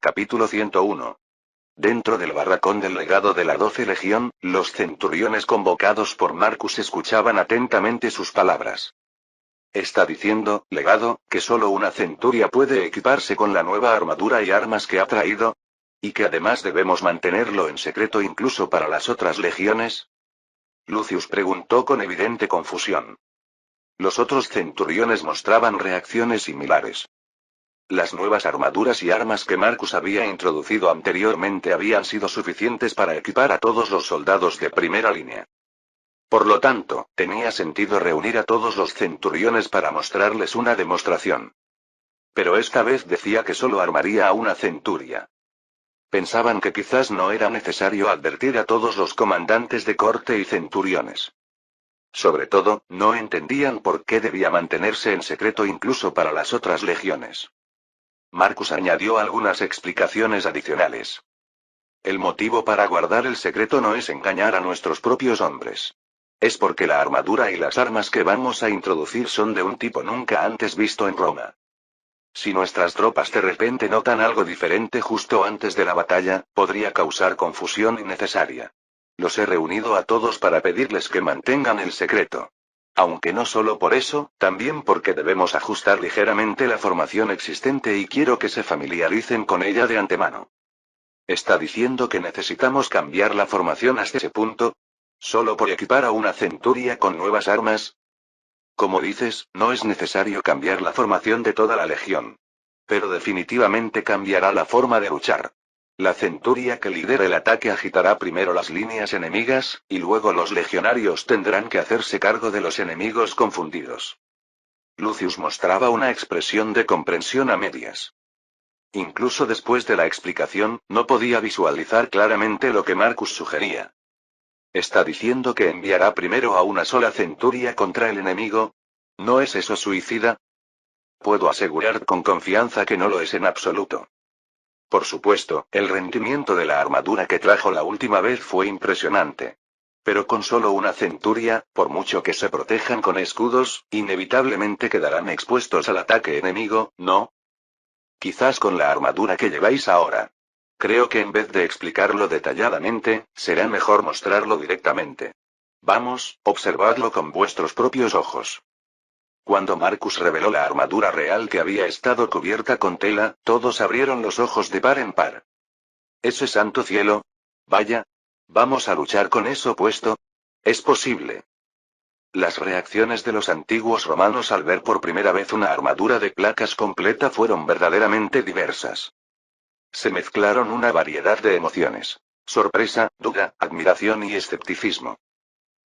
Capítulo 101. Dentro del barracón del legado de la 12 Legión, los centuriones convocados por Marcus escuchaban atentamente sus palabras. Está diciendo, legado, que solo una centuria puede equiparse con la nueva armadura y armas que ha traído. ¿Y que además debemos mantenerlo en secreto incluso para las otras legiones? Lucius preguntó con evidente confusión. Los otros centuriones mostraban reacciones similares. Las nuevas armaduras y armas que Marcus había introducido anteriormente habían sido suficientes para equipar a todos los soldados de primera línea. Por lo tanto, tenía sentido reunir a todos los centuriones para mostrarles una demostración. Pero esta vez decía que solo armaría a una centuria. Pensaban que quizás no era necesario advertir a todos los comandantes de corte y centuriones. Sobre todo, no entendían por qué debía mantenerse en secreto incluso para las otras legiones. Marcus añadió algunas explicaciones adicionales. El motivo para guardar el secreto no es engañar a nuestros propios hombres. Es porque la armadura y las armas que vamos a introducir son de un tipo nunca antes visto en Roma. Si nuestras tropas de repente notan algo diferente justo antes de la batalla, podría causar confusión innecesaria. Los he reunido a todos para pedirles que mantengan el secreto. Aunque no solo por eso, también porque debemos ajustar ligeramente la formación existente y quiero que se familiaricen con ella de antemano. ¿Está diciendo que necesitamos cambiar la formación hasta ese punto? ¿Solo por equipar a una centuria con nuevas armas? Como dices, no es necesario cambiar la formación de toda la legión. Pero definitivamente cambiará la forma de luchar. La centuria que lidera el ataque agitará primero las líneas enemigas, y luego los legionarios tendrán que hacerse cargo de los enemigos confundidos. Lucius mostraba una expresión de comprensión a medias. Incluso después de la explicación, no podía visualizar claramente lo que Marcus sugería. ¿Está diciendo que enviará primero a una sola centuria contra el enemigo? ¿No es eso suicida? Puedo asegurar con confianza que no lo es en absoluto. Por supuesto, el rendimiento de la armadura que trajo la última vez fue impresionante. Pero con solo una centuria, por mucho que se protejan con escudos, inevitablemente quedarán expuestos al ataque enemigo, ¿no? Quizás con la armadura que lleváis ahora. Creo que en vez de explicarlo detalladamente, será mejor mostrarlo directamente. Vamos, observadlo con vuestros propios ojos. Cuando Marcus reveló la armadura real que había estado cubierta con tela, todos abrieron los ojos de par en par. ¿Ese santo cielo? Vaya. ¿Vamos a luchar con eso puesto? Es posible. Las reacciones de los antiguos romanos al ver por primera vez una armadura de placas completa fueron verdaderamente diversas. Se mezclaron una variedad de emociones: sorpresa, duda, admiración y escepticismo.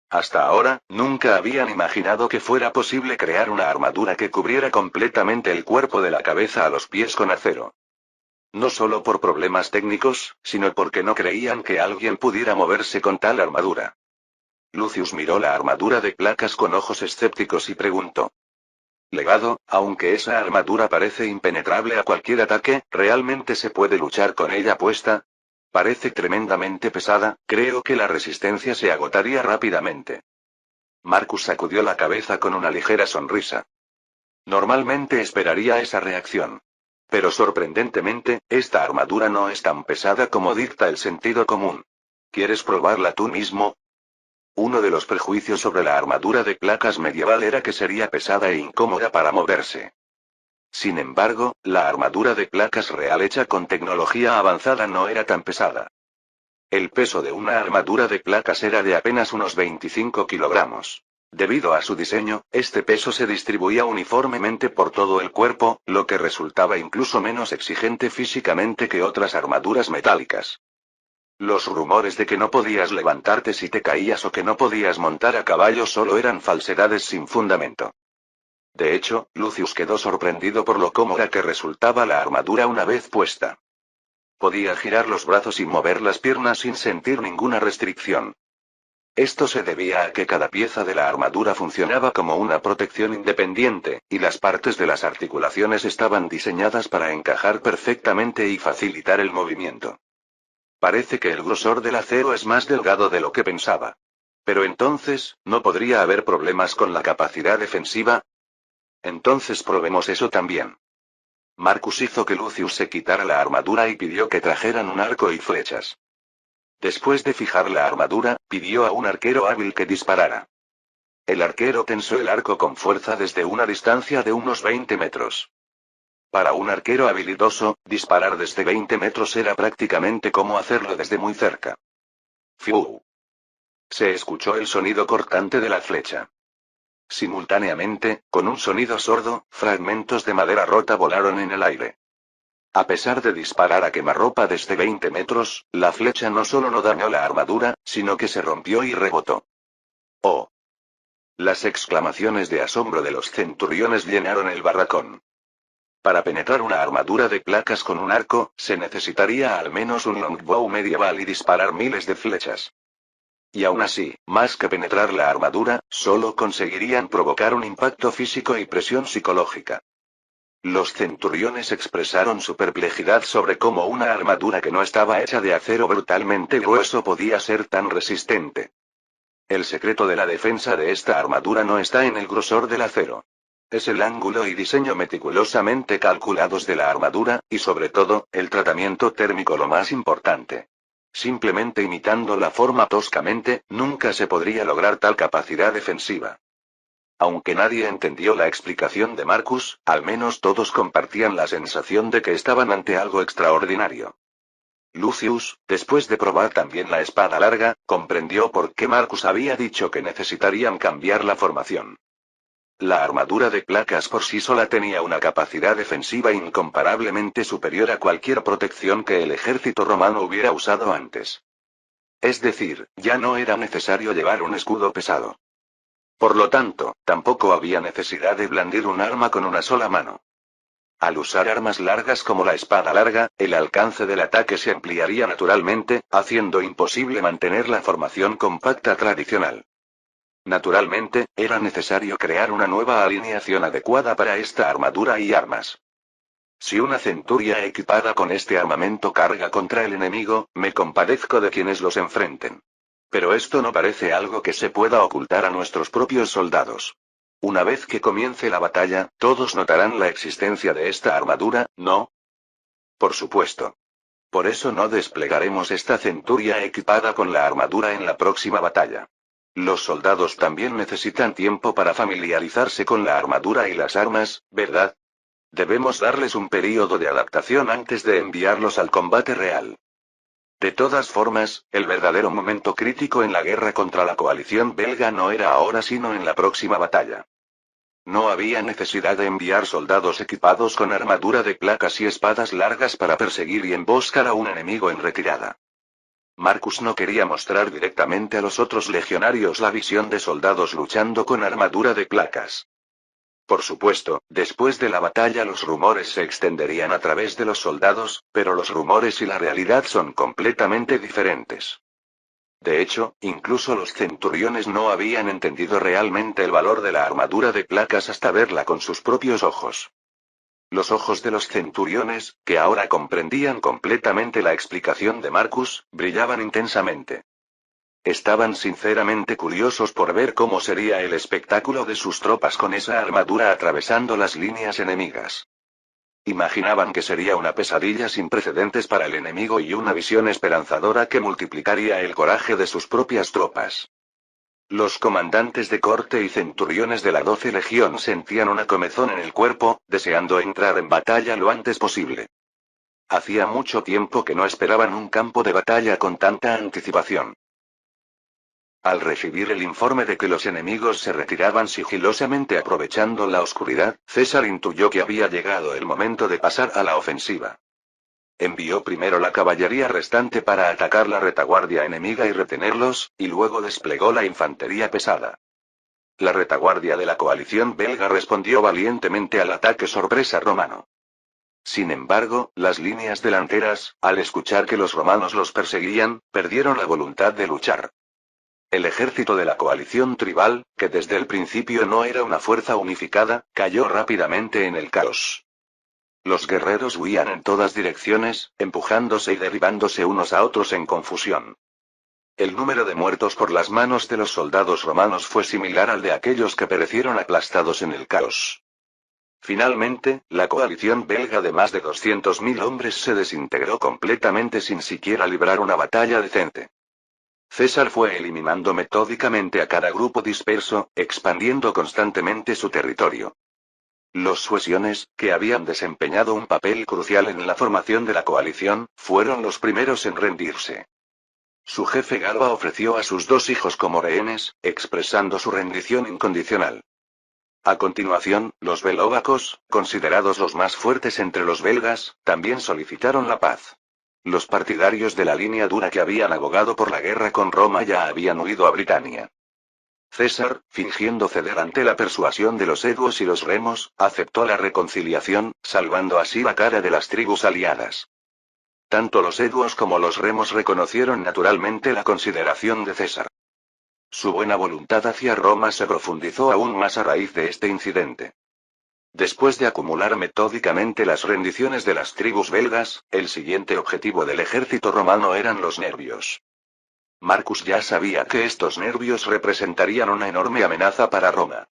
Hasta ahora, nunca habían imaginado que fuera posible crear una armadura que cubriera completamente el cuerpo de la cabeza a los pies con acero. No solo por problemas técnicos, sino porque no creían que alguien pudiera moverse con tal armadura. Lucius miró la armadura de placas con ojos escépticos y preguntó. Legado, aunque esa armadura parece impenetrable a cualquier ataque, ¿realmente se puede luchar con ella puesta? Parece tremendamente pesada, creo que la resistencia se agotaría rápidamente. Marcus sacudió la cabeza con una ligera sonrisa. Normalmente esperaría esa reacción. Pero sorprendentemente, esta armadura no es tan pesada como dicta el sentido común. ¿Quieres probarla tú mismo? Uno de los prejuicios sobre la armadura de placas medieval era que sería pesada e incómoda para moverse. Sin embargo, la armadura de placas real hecha con tecnología avanzada no era tan pesada. El peso de una armadura de placas era de apenas unos 25 kilogramos. Debido a su diseño, este peso se distribuía uniformemente por todo el cuerpo, lo que resultaba incluso menos exigente físicamente que otras armaduras metálicas. Los rumores de que no podías levantarte si te caías o que no podías montar a caballo solo eran falsedades sin fundamento. De hecho, Lucius quedó sorprendido por lo cómoda que resultaba la armadura una vez puesta. Podía girar los brazos y mover las piernas sin sentir ninguna restricción. Esto se debía a que cada pieza de la armadura funcionaba como una protección independiente, y las partes de las articulaciones estaban diseñadas para encajar perfectamente y facilitar el movimiento. Parece que el grosor del acero es más delgado de lo que pensaba. Pero entonces, ¿no podría haber problemas con la capacidad defensiva? Entonces probemos eso también. Marcus hizo que Lucius se quitara la armadura y pidió que trajeran un arco y flechas. Después de fijar la armadura, pidió a un arquero hábil que disparara. El arquero tensó el arco con fuerza desde una distancia de unos 20 metros. Para un arquero habilidoso, disparar desde 20 metros era prácticamente como hacerlo desde muy cerca. ¡Fiu! Se escuchó el sonido cortante de la flecha. Simultáneamente, con un sonido sordo, fragmentos de madera rota volaron en el aire. A pesar de disparar a quemarropa desde 20 metros, la flecha no solo no dañó la armadura, sino que se rompió y rebotó. ¡Oh! Las exclamaciones de asombro de los centuriones llenaron el barracón. Para penetrar una armadura de placas con un arco, se necesitaría al menos un longbow medieval y disparar miles de flechas. Y aún así, más que penetrar la armadura, solo conseguirían provocar un impacto físico y presión psicológica. Los centuriones expresaron su perplejidad sobre cómo una armadura que no estaba hecha de acero brutalmente grueso podía ser tan resistente. El secreto de la defensa de esta armadura no está en el grosor del acero. Es el ángulo y diseño meticulosamente calculados de la armadura, y sobre todo, el tratamiento térmico lo más importante. Simplemente imitando la forma toscamente, nunca se podría lograr tal capacidad defensiva. Aunque nadie entendió la explicación de Marcus, al menos todos compartían la sensación de que estaban ante algo extraordinario. Lucius, después de probar también la espada larga, comprendió por qué Marcus había dicho que necesitarían cambiar la formación. La armadura de placas por sí sola tenía una capacidad defensiva incomparablemente superior a cualquier protección que el ejército romano hubiera usado antes. Es decir, ya no era necesario llevar un escudo pesado. Por lo tanto, tampoco había necesidad de blandir un arma con una sola mano. Al usar armas largas como la espada larga, el alcance del ataque se ampliaría naturalmente, haciendo imposible mantener la formación compacta tradicional. Naturalmente, era necesario crear una nueva alineación adecuada para esta armadura y armas. Si una centuria equipada con este armamento carga contra el enemigo, me compadezco de quienes los enfrenten. Pero esto no parece algo que se pueda ocultar a nuestros propios soldados. Una vez que comience la batalla, todos notarán la existencia de esta armadura, ¿no? Por supuesto. Por eso no desplegaremos esta centuria equipada con la armadura en la próxima batalla. Los soldados también necesitan tiempo para familiarizarse con la armadura y las armas, ¿verdad? Debemos darles un período de adaptación antes de enviarlos al combate real. De todas formas, el verdadero momento crítico en la guerra contra la coalición belga no era ahora sino en la próxima batalla. No había necesidad de enviar soldados equipados con armadura de placas y espadas largas para perseguir y emboscar a un enemigo en retirada. Marcus no quería mostrar directamente a los otros legionarios la visión de soldados luchando con armadura de placas. Por supuesto, después de la batalla los rumores se extenderían a través de los soldados, pero los rumores y la realidad son completamente diferentes. De hecho, incluso los centuriones no habían entendido realmente el valor de la armadura de placas hasta verla con sus propios ojos. Los ojos de los centuriones, que ahora comprendían completamente la explicación de Marcus, brillaban intensamente. Estaban sinceramente curiosos por ver cómo sería el espectáculo de sus tropas con esa armadura atravesando las líneas enemigas. Imaginaban que sería una pesadilla sin precedentes para el enemigo y una visión esperanzadora que multiplicaría el coraje de sus propias tropas. Los comandantes de corte y centuriones de la 12 Legión sentían una comezón en el cuerpo, deseando entrar en batalla lo antes posible. Hacía mucho tiempo que no esperaban un campo de batalla con tanta anticipación. Al recibir el informe de que los enemigos se retiraban sigilosamente aprovechando la oscuridad, César intuyó que había llegado el momento de pasar a la ofensiva. Envió primero la caballería restante para atacar la retaguardia enemiga y retenerlos, y luego desplegó la infantería pesada. La retaguardia de la coalición belga respondió valientemente al ataque sorpresa romano. Sin embargo, las líneas delanteras, al escuchar que los romanos los perseguían, perdieron la voluntad de luchar. El ejército de la coalición tribal, que desde el principio no era una fuerza unificada, cayó rápidamente en el caos. Los guerreros huían en todas direcciones, empujándose y derribándose unos a otros en confusión. El número de muertos por las manos de los soldados romanos fue similar al de aquellos que perecieron aplastados en el caos. Finalmente, la coalición belga de más de 200.000 hombres se desintegró completamente sin siquiera librar una batalla decente. César fue eliminando metódicamente a cada grupo disperso, expandiendo constantemente su territorio. Los suesiones, que habían desempeñado un papel crucial en la formación de la coalición, fueron los primeros en rendirse. Su jefe Galba ofreció a sus 2 hijos como rehenes, expresando su rendición incondicional. A continuación, los belóvacos, considerados los más fuertes entre los belgas, también solicitaron la paz. Los partidarios de la línea dura que habían abogado por la guerra con Roma ya habían huido a Britania. César, fingiendo ceder ante la persuasión de los eduos y los remos, aceptó la reconciliación, salvando así la cara de las tribus aliadas. Tanto los eduos como los remos reconocieron naturalmente la consideración de César. Su buena voluntad hacia Roma se profundizó aún más a raíz de este incidente. Después de acumular metódicamente las rendiciones de las tribus belgas, el siguiente objetivo del ejército romano eran los nervios. Marcus ya sabía que estos nervios representarían una enorme amenaza para Roma.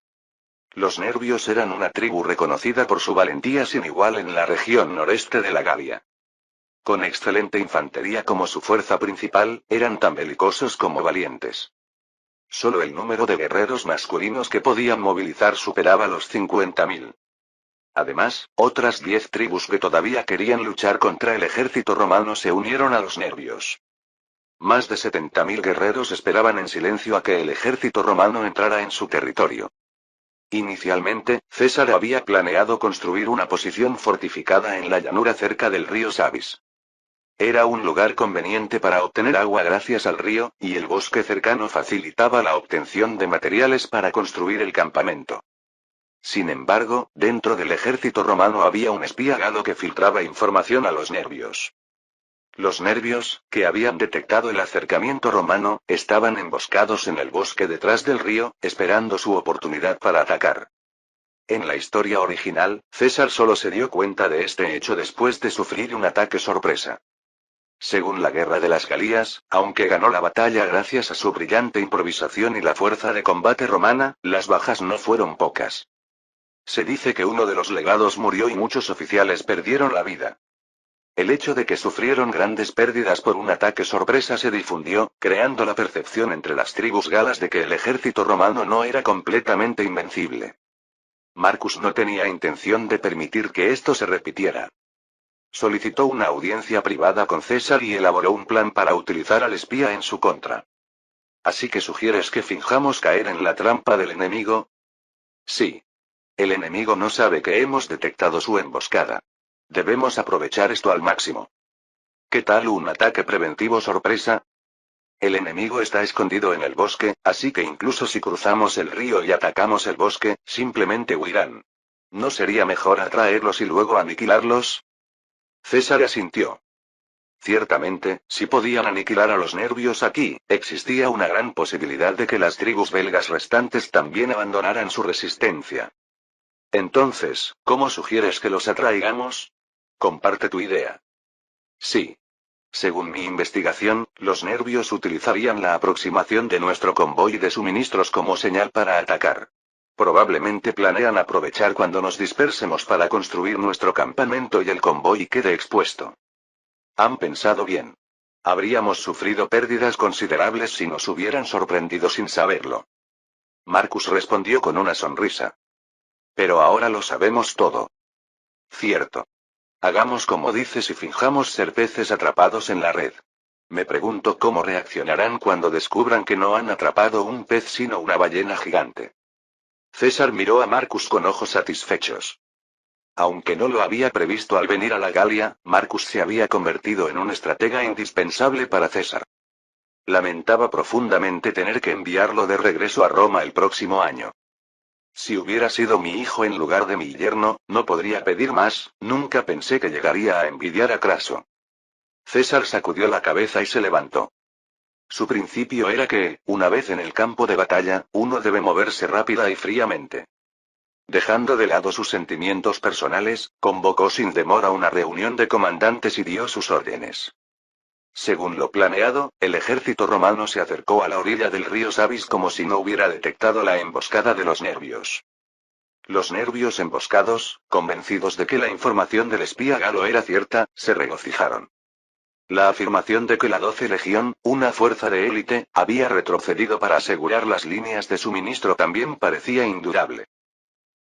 Los nervios eran una tribu reconocida por su valentía sin igual en la región noreste de la Galia. Con excelente infantería como su fuerza principal, eran tan belicosos como valientes. Solo el número de guerreros masculinos que podían movilizar superaba los 50.000. Además, otras 10 tribus que todavía querían luchar contra el ejército romano se unieron a los nervios. Más de 70.000 guerreros esperaban en silencio a que el ejército romano entrara en su territorio. Inicialmente, César había planeado construir una posición fortificada en la llanura cerca del río Sabis. Era un lugar conveniente para obtener agua gracias al río, y el bosque cercano facilitaba la obtención de materiales para construir el campamento. Sin embargo, dentro del ejército romano había un espía galo que filtraba información a los nervios. Los nervios, que habían detectado el acercamiento romano, estaban emboscados en el bosque detrás del río, esperando su oportunidad para atacar. En la historia original, César solo se dio cuenta de este hecho después de sufrir un ataque sorpresa. Según la Guerra de las Galías, aunque ganó la batalla gracias a su brillante improvisación y la fuerza de combate romana, las bajas no fueron pocas. Se dice que uno de los legados murió y muchos oficiales perdieron la vida. El hecho de que sufrieron grandes pérdidas por un ataque sorpresa se difundió, creando la percepción entre las tribus galas de que el ejército romano no era completamente invencible. Marcus no tenía intención de permitir que esto se repitiera. Solicitó una audiencia privada con César y elaboró un plan para utilizar al espía en su contra. ¿Así que sugieres que finjamos caer en la trampa del enemigo? Sí. El enemigo no sabe que hemos detectado su emboscada. Debemos aprovechar esto al máximo. ¿Qué tal un ataque preventivo sorpresa? El enemigo está escondido en el bosque, así que incluso si cruzamos el río y atacamos el bosque, simplemente huirán. ¿No sería mejor atraerlos y luego aniquilarlos? César asintió. Ciertamente, si podían aniquilar a los nervios aquí, existía una gran posibilidad de que las tribus belgas restantes también abandonaran su resistencia. Entonces, ¿cómo sugieres que los atraigamos? Comparte tu idea. Sí. Según mi investigación, los nervios utilizarían la aproximación de nuestro convoy de suministros como señal para atacar. Probablemente planean aprovechar cuando nos dispersemos para construir nuestro campamento y el convoy quede expuesto. Han pensado bien. Habríamos sufrido pérdidas considerables si nos hubieran sorprendido sin saberlo. Marcus respondió con una sonrisa. Pero ahora lo sabemos todo. Cierto. Hagamos como dices y finjamos ser peces atrapados en la red. Me pregunto cómo reaccionarán cuando descubran que no han atrapado un pez sino una ballena gigante. César miró a Marcus con ojos satisfechos. Aunque no lo había previsto al venir a la Galia, Marcus se había convertido en un estratega indispensable para César. Lamentaba profundamente tener que enviarlo de regreso a Roma el próximo año. Si hubiera sido mi hijo en lugar de mi yerno, no podría pedir más, nunca pensé que llegaría a envidiar a Craso. César sacudió la cabeza y se levantó. Su principio era que, una vez en el campo de batalla, uno debe moverse rápida y fríamente. Dejando de lado sus sentimientos personales, convocó sin demora una reunión de comandantes y dio sus órdenes. Según lo planeado, el ejército romano se acercó a la orilla del río Sabis como si no hubiera detectado la emboscada de los nervios. Los nervios emboscados, convencidos de que la información del espía galo era cierta, se regocijaron. La afirmación de que la 12 Legión, una fuerza de élite, había retrocedido para asegurar las líneas de suministro también parecía indudable.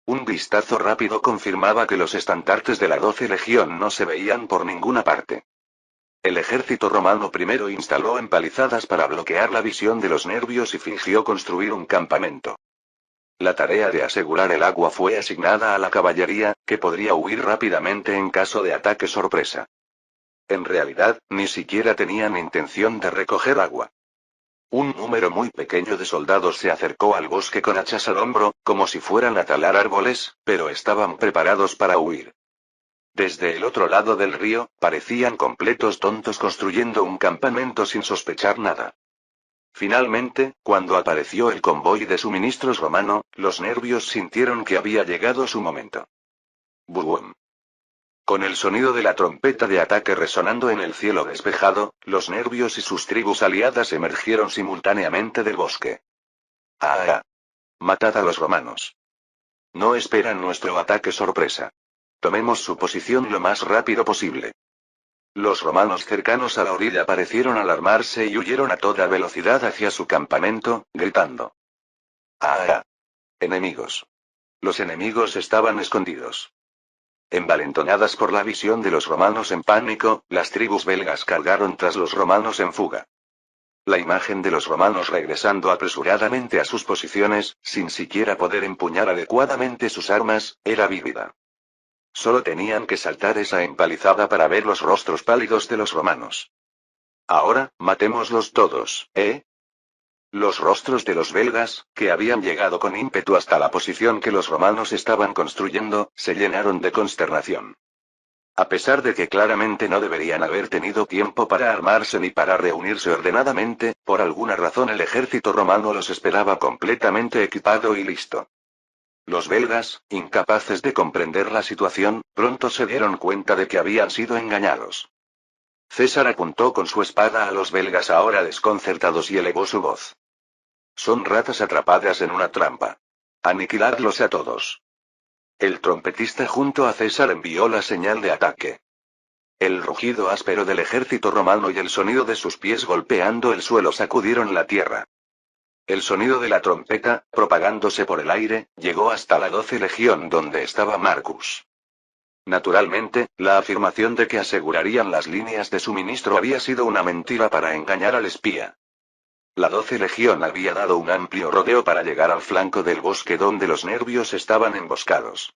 Un vistazo rápido confirmaba que los estandartes de la 12 Legión no se veían por ninguna parte. El ejército romano primero instaló empalizadas para bloquear la visión de los nervios y fingió construir un campamento. La tarea de asegurar el agua fue asignada a la caballería, que podría huir rápidamente en caso de ataque sorpresa. En realidad, ni siquiera tenían intención de recoger agua. Un número muy pequeño de soldados se acercó al bosque con hachas al hombro, como si fueran a talar árboles, pero estaban preparados para huir. Desde el otro lado del río, parecían completos tontos construyendo un campamento sin sospechar nada. Finalmente, cuando apareció el convoy de suministros romano, los nervios sintieron que había llegado su momento. ¡Bum! Con el sonido de la trompeta de ataque resonando en el cielo despejado, los nervios y sus tribus aliadas emergieron simultáneamente del bosque. ¡Ah! ¡Matad a los romanos! No esperan nuestro ataque sorpresa. Tomemos su posición lo más rápido posible. Los romanos cercanos a la orilla parecieron alarmarse y huyeron a toda velocidad hacia su campamento, gritando. ¡Ah! Enemigos. Los enemigos estaban escondidos. Envalentonadas por la visión de los romanos en pánico, las tribus belgas cargaron tras los romanos en fuga. La imagen de los romanos regresando apresuradamente a sus posiciones, sin siquiera poder empuñar adecuadamente sus armas, era vívida. Solo tenían que saltar esa empalizada para ver los rostros pálidos de los romanos. Ahora, matémoslos todos, ¿eh? Los rostros de los belgas, que habían llegado con ímpetu hasta la posición que los romanos estaban construyendo, se llenaron de consternación. A pesar de que claramente no deberían haber tenido tiempo para armarse ni para reunirse ordenadamente, por alguna razón el ejército romano los esperaba completamente equipado y listo. Los belgas, incapaces de comprender la situación, pronto se dieron cuenta de que habían sido engañados. César apuntó con su espada a los belgas ahora desconcertados y elevó su voz. Son ratas atrapadas en una trampa. Aniquiladlos a todos. El trompetista junto a César envió la señal de ataque. El rugido áspero del ejército romano y el sonido de sus pies golpeando el suelo sacudieron la tierra. El sonido de la trompeta, propagándose por el aire, llegó hasta la 12 Legión donde estaba Marcus. Naturalmente, la afirmación de que asegurarían las líneas de suministro había sido una mentira para engañar al espía. La 12 Legión había dado un amplio rodeo para llegar al flanco del bosque donde los nervios estaban emboscados.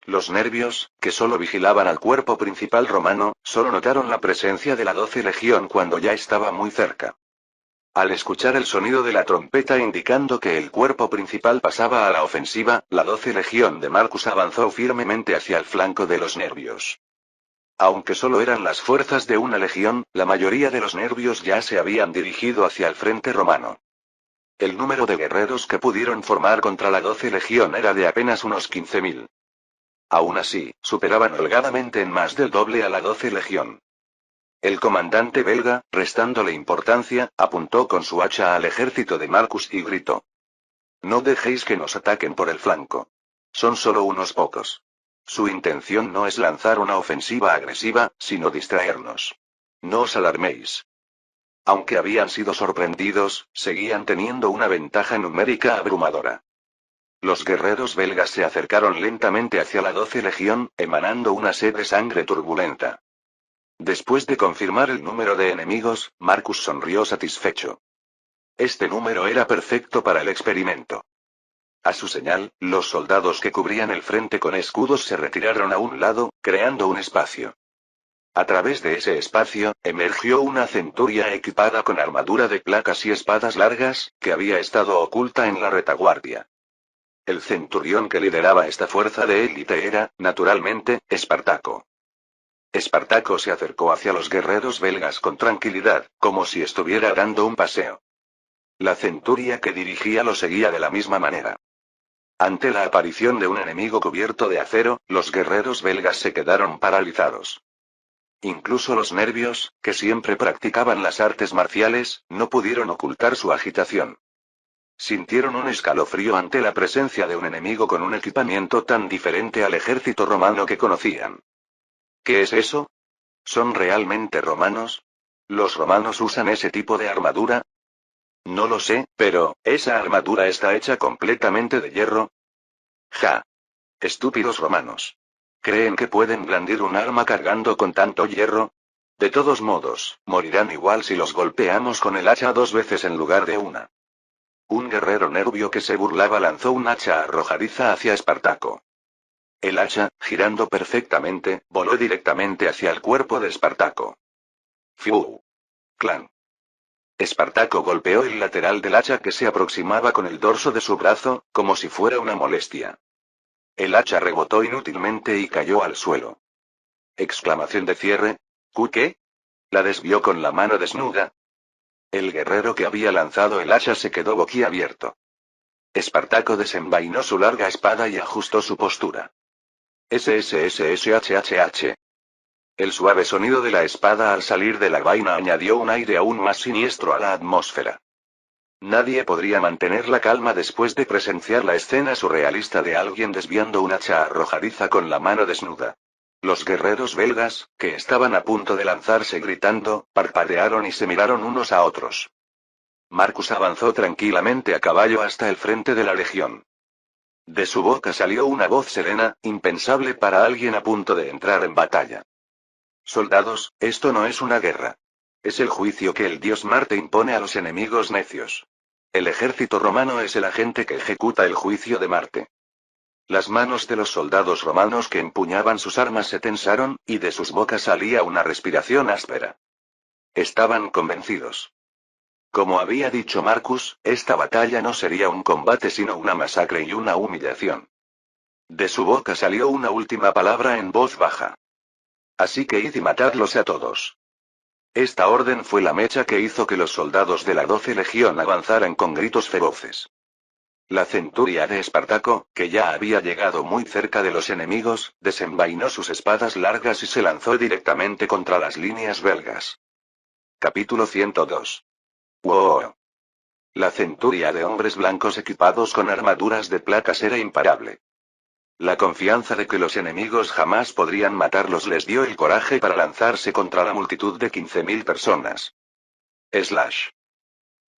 Los nervios, que solo vigilaban al cuerpo principal romano, solo notaron la presencia de la 12 Legión cuando ya estaba muy cerca. Al escuchar el sonido de la trompeta indicando que el cuerpo principal pasaba a la ofensiva, la 12 Legión de Marcus avanzó firmemente hacia el flanco de los nervios. Aunque solo eran las fuerzas de una legión, la mayoría de los nervios ya se habían dirigido hacia el frente romano. El número de guerreros que pudieron formar contra la 12 Legión era de apenas unos 15.000. Aún así, superaban holgadamente en más del doble a la 12 Legión. El comandante belga, restándole importancia, apuntó con su hacha al ejército de Marcus y gritó. No dejéis que nos ataquen por el flanco. Son solo unos pocos. Su intención no es lanzar una ofensiva agresiva, sino distraernos. No os alarméis. Aunque habían sido sorprendidos, seguían teniendo una ventaja numérica abrumadora. Los guerreros belgas se acercaron lentamente hacia la 12 Legión, emanando una sed de sangre turbulenta. Después de confirmar el número de enemigos, Marcus sonrió satisfecho. Este número era perfecto para el experimento. A su señal, los soldados que cubrían el frente con escudos se retiraron a un lado, creando un espacio. A través de ese espacio, emergió una centuria equipada con armadura de placas y espadas largas, que había estado oculta en la retaguardia. El centurión que lideraba esta fuerza de élite era, naturalmente, Espartaco. Espartaco se acercó hacia los guerreros belgas con tranquilidad, como si estuviera dando un paseo. La centuria que dirigía lo seguía de la misma manera. Ante la aparición de un enemigo cubierto de acero, los guerreros belgas se quedaron paralizados. Incluso los nervios, que siempre practicaban las artes marciales, no pudieron ocultar su agitación. Sintieron un escalofrío ante la presencia de un enemigo con un equipamiento tan diferente al ejército romano que conocían. ¿Qué es eso? ¿Son realmente romanos? ¿Los romanos usan ese tipo de armadura? No lo sé, pero, ¿esa armadura está hecha completamente de hierro? Ja. Estúpidos romanos. ¿Creen que pueden blandir un arma cargando con tanto hierro? De todos modos, morirán igual si los golpeamos con el hacha 2 veces en lugar de una. Un guerrero nervio que se burlaba lanzó un hacha arrojadiza hacia Espartaco. El hacha, girando perfectamente, voló directamente hacia el cuerpo de Espartaco. ¡Fiu! ¡Clan! Espartaco golpeó el lateral del hacha que se aproximaba con el dorso de su brazo, como si fuera una molestia. El hacha rebotó inútilmente y cayó al suelo. Exclamación de cierre. ¿Qué? La desvió con la mano desnuda. El guerrero que había lanzado el hacha se quedó boquiabierto. Espartaco desenvainó su larga espada y ajustó su postura. SSSSHHH. El suave sonido de la espada al salir de la vaina añadió un aire aún más siniestro a la atmósfera. Nadie podría mantener la calma después de presenciar la escena surrealista de alguien desviando un hacha arrojadiza con la mano desnuda. Los guerreros belgas, que estaban a punto de lanzarse gritando, parpadearon y se miraron unos a otros. Marcus avanzó tranquilamente a caballo hasta el frente de la legión. De su boca salió una voz serena, impensable para alguien a punto de entrar en batalla. Soldados, esto no es una guerra. Es el juicio que el dios Marte impone a los enemigos necios. El ejército romano es el agente que ejecuta el juicio de Marte. Las manos de los soldados romanos que empuñaban sus armas se tensaron, y de sus bocas salía una respiración áspera. Estaban convencidos. Como había dicho Marcus, esta batalla no sería un combate sino una masacre y una humillación. De su boca salió una última palabra en voz baja. Así que id y matadlos a todos. Esta orden fue la mecha que hizo que los soldados de la 12 Legión avanzaran con gritos feroces. La centuria de Espartaco, que ya había llegado muy cerca de los enemigos, desenvainó sus espadas largas y se lanzó directamente contra las líneas belgas. Capítulo 102. ¡Wow! La centuria de hombres blancos equipados con armaduras de placas era imparable. La confianza de que los enemigos jamás podrían matarlos les dio el coraje para lanzarse contra la multitud de 15.000 personas. Slash.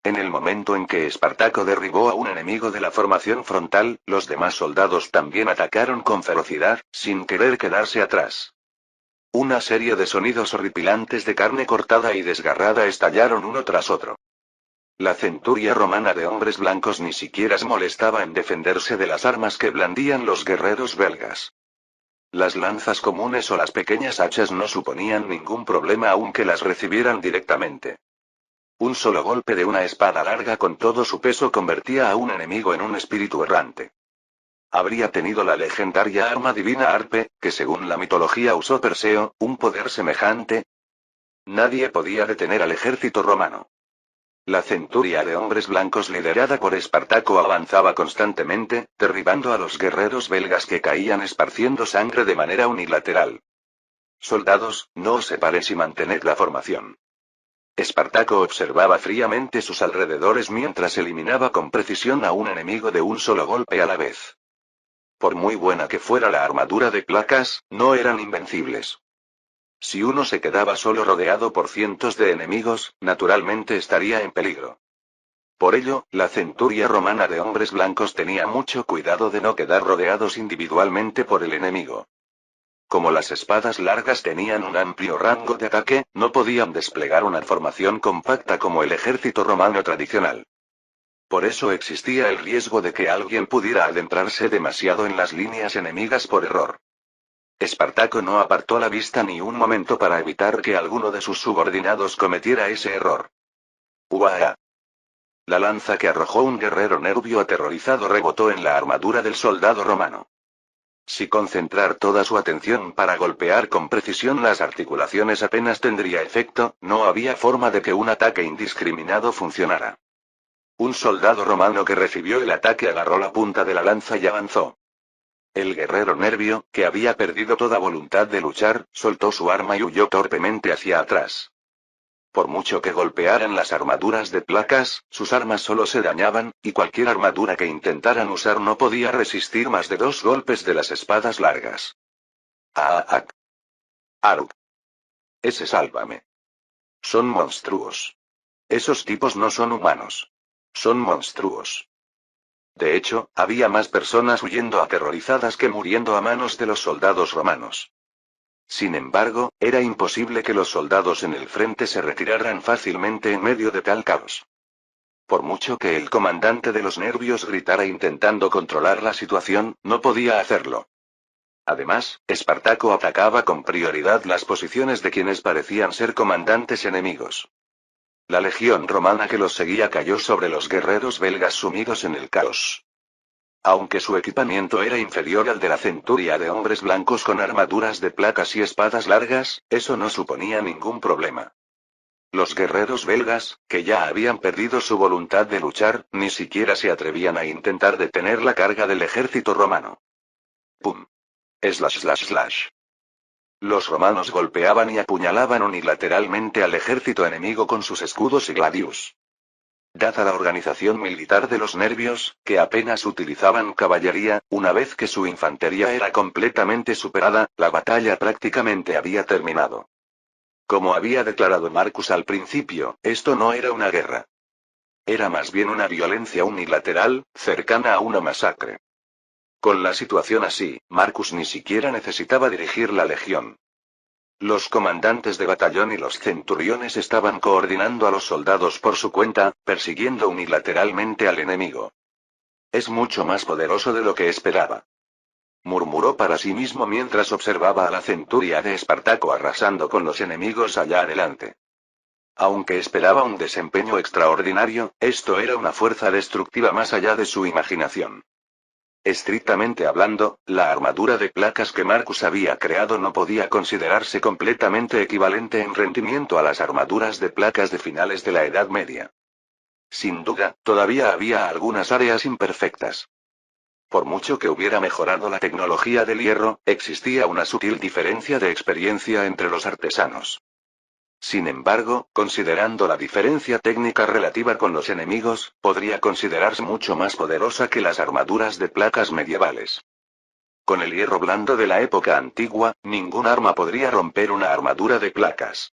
En el momento en que Espartaco derribó a un enemigo de la formación frontal, los demás soldados también atacaron con ferocidad, sin querer quedarse atrás. Una serie de sonidos horripilantes de carne cortada y desgarrada estallaron uno tras otro. La centuria romana de hombres blancos ni siquiera se molestaba en defenderse de las armas que blandían los guerreros belgas. Las lanzas comunes o las pequeñas hachas no suponían ningún problema aunque las recibieran directamente. Un solo golpe de una espada larga con todo su peso convertía a un enemigo en un espíritu errante. Habría tenido la legendaria arma divina Arpe, que según la mitología usó Perseo, un poder semejante. Nadie podía detener al ejército romano. La centuria de hombres blancos liderada por Espartaco avanzaba constantemente, derribando a los guerreros belgas que caían esparciendo sangre de manera unilateral. Soldados, no os separéis y mantened la formación. Espartaco observaba fríamente sus alrededores mientras eliminaba con precisión a un enemigo de un solo golpe a la vez. Por muy buena que fuera la armadura de placas, no eran invencibles. Si uno se quedaba solo rodeado por cientos de enemigos, naturalmente estaría en peligro. Por ello, la centuria romana de hombres blancos tenía mucho cuidado de no quedar rodeados individualmente por el enemigo. Como las espadas largas tenían un amplio rango de ataque, no podían desplegar una formación compacta como el ejército romano tradicional. Por eso existía el riesgo de que alguien pudiera adentrarse demasiado en las líneas enemigas por error. Espartaco no apartó la vista ni un momento para evitar que alguno de sus subordinados cometiera ese error. ¡Uah! La lanza que arrojó un guerrero nervio aterrorizado rebotó en la armadura del soldado romano. Si concentrar toda su atención para golpear con precisión las articulaciones apenas tendría efecto, no había forma de que un ataque indiscriminado funcionara. Un soldado romano que recibió el ataque agarró la punta de la lanza y avanzó. El guerrero nervio, que había perdido toda voluntad de luchar, soltó su arma y huyó torpemente hacia atrás. Por mucho que golpearan las armaduras de placas, sus armas solo se dañaban, y cualquier armadura que intentaran usar no podía resistir más de 2 golpes de las espadas largas. ¡Aak! ¡Aruk! Ese sálvame. Son monstruos. Esos tipos no son humanos. Son monstruos. De hecho, había más personas huyendo aterrorizadas que muriendo a manos de los soldados romanos. Sin embargo, era imposible que los soldados en el frente se retiraran fácilmente en medio de tal caos. Por mucho que el comandante de los nervios gritara intentando controlar la situación, no podía hacerlo. Además, Espartaco atacaba con prioridad las posiciones de quienes parecían ser comandantes enemigos. La legión romana que los seguía cayó sobre los guerreros belgas sumidos en el caos. Aunque su equipamiento era inferior al de la centuria de hombres blancos con armaduras de placas y espadas largas, eso no suponía ningún problema. Los guerreros belgas, que ya habían perdido su voluntad de luchar, ni siquiera se atrevían a intentar detener la carga del ejército romano. ¡Pum! Slash slash slash. Los romanos golpeaban y apuñalaban unilateralmente al ejército enemigo con sus escudos y gladius. Dada la organización militar de los nervios, que apenas utilizaban caballería, una vez que su infantería era completamente superada, la batalla prácticamente había terminado. Como había declarado Marcus al principio, esto no era una guerra. Era más bien una violencia unilateral, cercana a una masacre. Con la situación así, Marcus ni siquiera necesitaba dirigir la legión. Los comandantes de batallón y los centuriones estaban coordinando a los soldados por su cuenta, persiguiendo unilateralmente al enemigo. Es mucho más poderoso de lo que esperaba. Murmuró para sí mismo mientras observaba a la centuria de Espartaco arrasando con los enemigos allá adelante. Aunque esperaba un desempeño extraordinario, esto era una fuerza destructiva más allá de su imaginación. Estrictamente hablando, la armadura de placas que Marcus había creado no podía considerarse completamente equivalente en rendimiento a las armaduras de placas de finales de la Edad Media. Sin duda, todavía había algunas áreas imperfectas. Por mucho que hubiera mejorado la tecnología del hierro, existía una sutil diferencia de experiencia entre los artesanos. Sin embargo, considerando la diferencia técnica relativa con los enemigos, podría considerarse mucho más poderosa que las armaduras de placas medievales. Con el hierro blando de la época antigua, ningún arma podría romper una armadura de placas.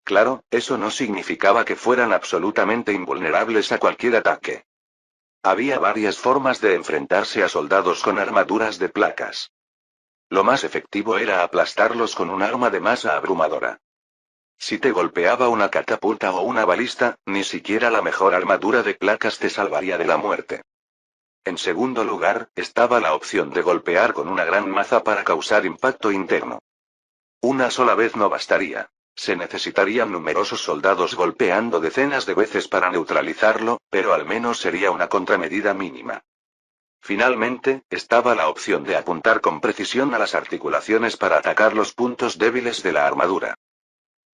Claro, eso no significaba que fueran absolutamente invulnerables a cualquier ataque. Había varias formas de enfrentarse a soldados con armaduras de placas. Lo más efectivo era aplastarlos con un arma de masa abrumadora. Si te golpeaba una catapulta o una balista, ni siquiera la mejor armadura de placas te salvaría de la muerte. En segundo lugar, estaba la opción de golpear con una gran maza para causar impacto interno. Una sola vez no bastaría. Se necesitarían numerosos soldados golpeando decenas de veces para neutralizarlo, pero al menos sería una contramedida mínima. Finalmente, estaba la opción de apuntar con precisión a las articulaciones para atacar los puntos débiles de la armadura.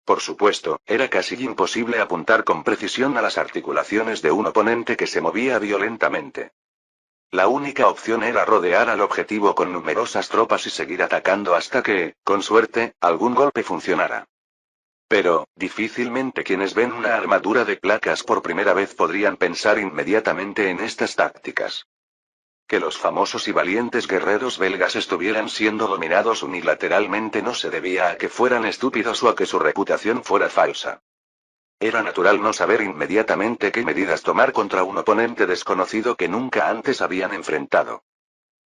Por supuesto, era casi imposible apuntar con precisión a las articulaciones de un oponente que se movía violentamente. La única opción era rodear al objetivo con numerosas tropas y seguir atacando hasta que, con suerte, algún golpe funcionara. Pero, difícilmente quienes ven una armadura de placas por primera vez podrían pensar inmediatamente en estas tácticas. Que los famosos y valientes guerreros belgas estuvieran siendo dominados unilateralmente no se debía a que fueran estúpidos o a que su reputación fuera falsa. Era natural no saber inmediatamente qué medidas tomar contra un oponente desconocido que nunca antes habían enfrentado.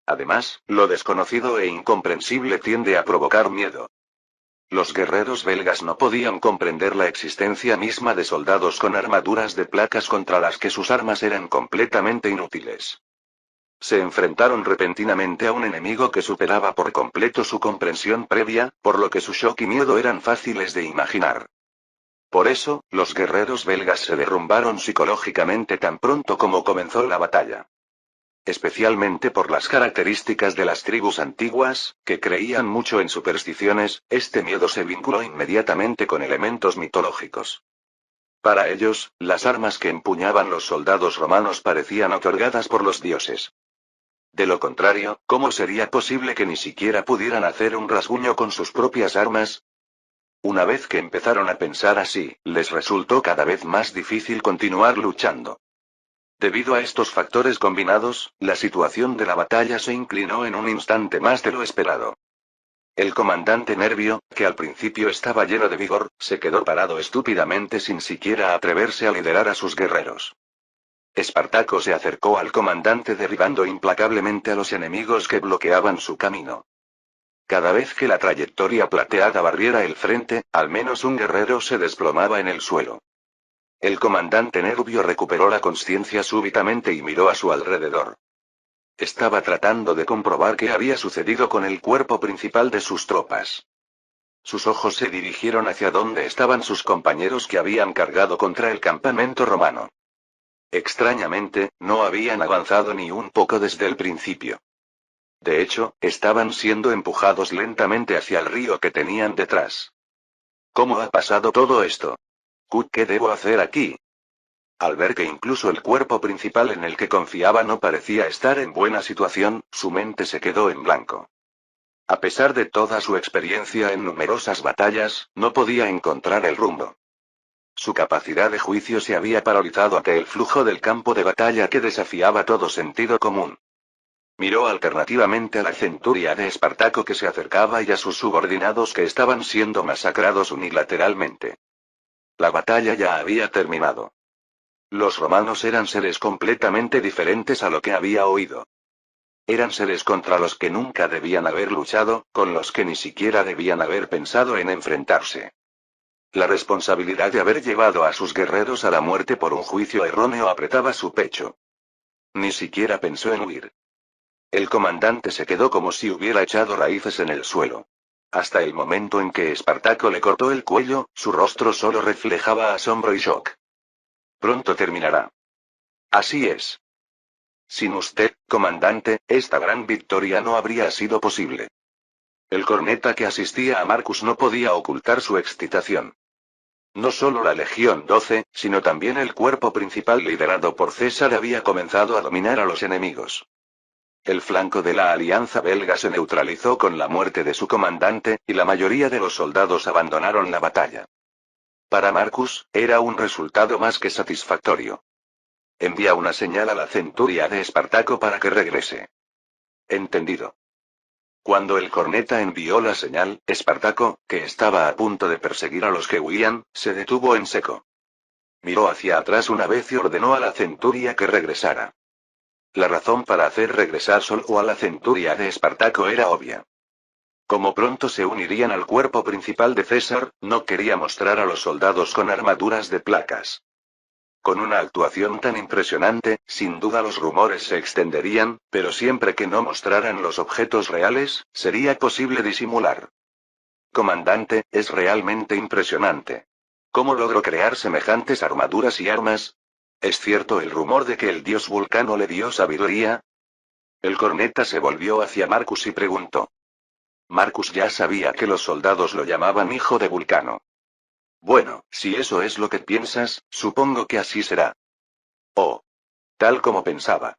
Además, lo desconocido e incomprensible tiende a provocar miedo. Los guerreros belgas no podían comprender la existencia misma de soldados con armaduras de placas contra las que sus armas eran completamente inútiles. Se enfrentaron repentinamente a un enemigo que superaba por completo su comprensión previa, por lo que su shock y miedo eran fáciles de imaginar. Por eso, los guerreros belgas se derrumbaron psicológicamente tan pronto como comenzó la batalla. Especialmente por las características de las tribus antiguas, que creían mucho en supersticiones, este miedo se vinculó inmediatamente con elementos mitológicos. Para ellos, las armas que empuñaban los soldados romanos parecían otorgadas por los dioses. De lo contrario, ¿cómo sería posible que ni siquiera pudieran hacer un rasguño con sus propias armas? Una vez que empezaron a pensar así, les resultó cada vez más difícil continuar luchando. Debido a estos factores combinados, la situación de la batalla se inclinó en un instante más de lo esperado. El comandante Nervio, que al principio estaba lleno de vigor, se quedó parado estúpidamente sin siquiera atreverse a liderar a sus guerreros. Espartaco se acercó al comandante derribando implacablemente a los enemigos que bloqueaban su camino. Cada vez que la trayectoria plateada barriera el frente, al menos un guerrero se desplomaba en el suelo. El comandante Nervio recuperó la conciencia súbitamente y miró a su alrededor. Estaba tratando de comprobar qué había sucedido con el cuerpo principal de sus tropas. Sus ojos se dirigieron hacia donde estaban sus compañeros que habían cargado contra el campamento romano. Extrañamente, no habían avanzado ni un poco desde el principio. De hecho, estaban siendo empujados lentamente hacia el río que tenían detrás. ¿Cómo ha pasado todo esto? ¿Qué debo hacer aquí? Al ver que incluso el cuerpo principal en el que confiaba no parecía estar en buena situación, su mente se quedó en blanco. A pesar de toda su experiencia en numerosas batallas, no podía encontrar el rumbo. Su capacidad de juicio se había paralizado ante el flujo del campo de batalla que desafiaba todo sentido común. Miró alternativamente a la centuria de Espartaco que se acercaba y a sus subordinados que estaban siendo masacrados unilateralmente. La batalla ya había terminado. Los romanos eran seres completamente diferentes a lo que había oído. Eran seres contra los que nunca debían haber luchado, con los que ni siquiera debían haber pensado en enfrentarse. La responsabilidad de haber llevado a sus guerreros a la muerte por un juicio erróneo apretaba su pecho. Ni siquiera pensó en huir. El comandante se quedó como si hubiera echado raíces en el suelo. Hasta el momento en que Espartaco le cortó el cuello, su rostro solo reflejaba asombro y shock. Pronto terminará. Así es. Sin usted, comandante, esta gran victoria no habría sido posible. El corneta que asistía a Marcus no podía ocultar su excitación. No solo la Legión 12, sino también el cuerpo principal liderado por César había comenzado a dominar a los enemigos. El flanco de la alianza belga se neutralizó con la muerte de su comandante, y la mayoría de los soldados abandonaron la batalla. Para Marcus, era un resultado más que satisfactorio. Envía una señal a la centuria de Espartaco para que regrese. Entendido. Cuando el corneta envió la señal, Espartaco, que estaba a punto de perseguir a los que huían, se detuvo en seco. Miró hacia atrás una vez y ordenó a la centuria que regresara. La razón para hacer regresar solo a la centuria de Espartaco era obvia. Como pronto se unirían al cuerpo principal de César, no quería mostrar a los soldados con armaduras de placas. Con una actuación tan impresionante, sin duda los rumores se extenderían, pero siempre que no mostraran los objetos reales, sería posible disimular. Comandante, es realmente impresionante. ¿Cómo logró crear semejantes armaduras y armas? ¿Es cierto el rumor de que el dios Vulcano le dio sabiduría? El corneta se volvió hacia Marcus y preguntó. Marcus ya sabía que los soldados lo llamaban hijo de Vulcano. Bueno, si eso es lo que piensas, supongo que así será. Oh. Tal como pensaba.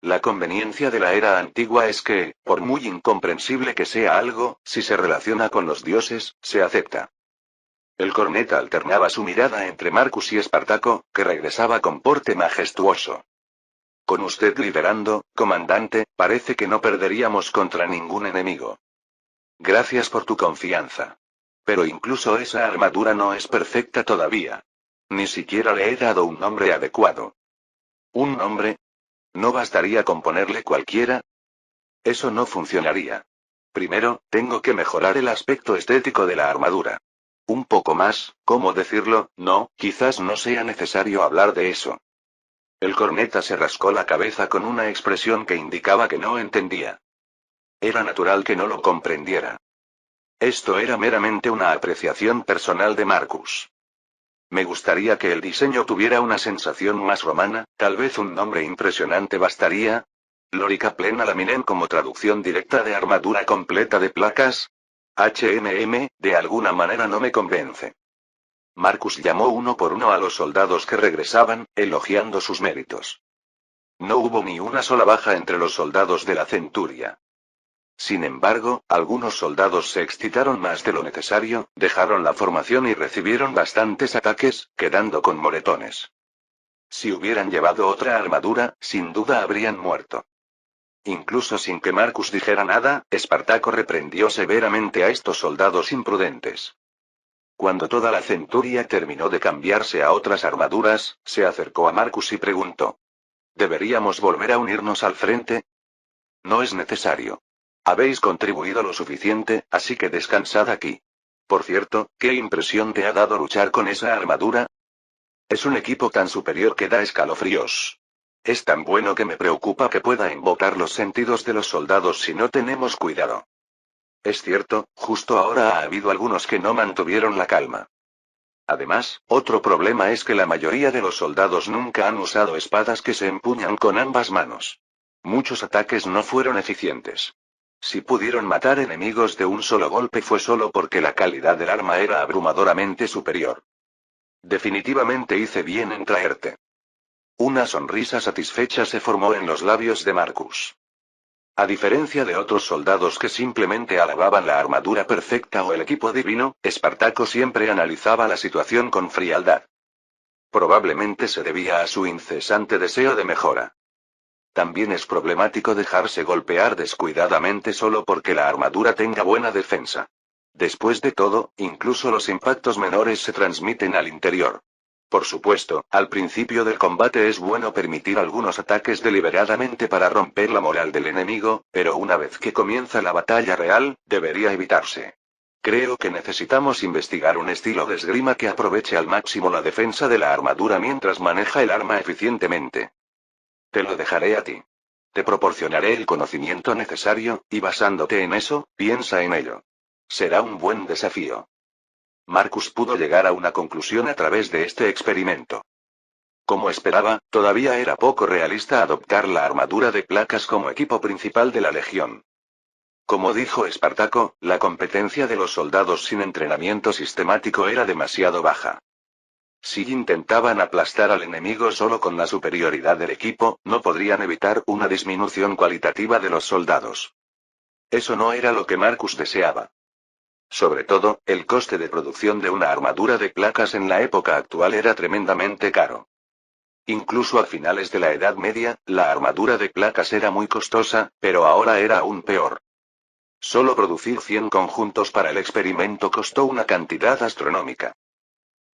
La conveniencia de la era antigua es que, por muy incomprensible que sea algo, si se relaciona con los dioses, se acepta. El corneta alternaba su mirada entre Marcus y Espartaco, que regresaba con porte majestuoso. Con usted liderando, comandante, parece que no perderíamos contra ningún enemigo. Gracias por tu confianza. Pero incluso esa armadura no es perfecta todavía. Ni siquiera le he dado un nombre adecuado. ¿Un nombre? ¿No bastaría con ponerle cualquiera? Eso no funcionaría. Primero, tengo que mejorar el aspecto estético de la armadura. Un poco más, ¿cómo decirlo? No, quizás no sea necesario hablar de eso. El corneta se rascó la cabeza con una expresión que indicaba que no entendía. Era natural que no lo comprendiera. Esto era meramente una apreciación personal de Marcus. Me gustaría que el diseño tuviera una sensación más romana, tal vez un nombre impresionante bastaría. Lorica plena laminen como traducción directa de armadura completa de placas. De alguna manera no me convence. Marcus llamó uno por uno a los soldados que regresaban, elogiando sus méritos. No hubo ni una sola baja entre los soldados de la centuria. Sin embargo, algunos soldados se excitaron más de lo necesario, dejaron la formación y recibieron bastantes ataques, quedando con moretones. Si hubieran llevado otra armadura, sin duda habrían muerto. Incluso sin que Marcus dijera nada, Espartaco reprendió severamente a estos soldados imprudentes. Cuando toda la centuria terminó de cambiarse a otras armaduras, se acercó a Marcus y preguntó: ¿Deberíamos volver a unirnos al frente? No es necesario. Habéis contribuido lo suficiente, así que descansad aquí. Por cierto, ¿qué impresión te ha dado luchar con esa armadura? Es un equipo tan superior que da escalofríos. Es tan bueno que me preocupa que pueda invocar los sentidos de los soldados si no tenemos cuidado. Es cierto, justo ahora ha habido algunos que no mantuvieron la calma. Además, otro problema es que la mayoría de los soldados nunca han usado espadas que se empuñan con ambas manos. Muchos ataques no fueron eficientes. Si pudieron matar enemigos de un solo golpe fue solo porque la calidad del arma era abrumadoramente superior. Definitivamente hice bien en traerte. Una sonrisa satisfecha se formó en los labios de Marcus. A diferencia de otros soldados que simplemente alababan la armadura perfecta o el equipo divino, Espartaco siempre analizaba la situación con frialdad. Probablemente se debía a su incesante deseo de mejora. También es problemático dejarse golpear descuidadamente solo porque la armadura tenga buena defensa. Después de todo, incluso los impactos menores se transmiten al interior. Por supuesto, al principio del combate es bueno permitir algunos ataques deliberadamente para romper la moral del enemigo, pero una vez que comienza la batalla real, debería evitarse. Creo que necesitamos investigar un estilo de esgrima que aproveche al máximo la defensa de la armadura mientras maneja el arma eficientemente. Te lo dejaré a ti. Te proporcionaré el conocimiento necesario, y basándote en eso, piensa en ello. Será un buen desafío. Marcus pudo llegar a una conclusión a través de este experimento. Como esperaba, todavía era poco realista adoptar la armadura de placas como equipo principal de la legión. Como dijo Espartaco, la competencia de los soldados sin entrenamiento sistemático era demasiado baja. Si intentaban aplastar al enemigo solo con la superioridad del equipo, no podrían evitar una disminución cualitativa de los soldados. Eso no era lo que Marcus deseaba. Sobre todo, el coste de producción de una armadura de placas en la época actual era tremendamente caro. Incluso a finales de la Edad Media, la armadura de placas era muy costosa, pero ahora era aún peor. Solo producir 100 conjuntos para el experimento costó una cantidad astronómica.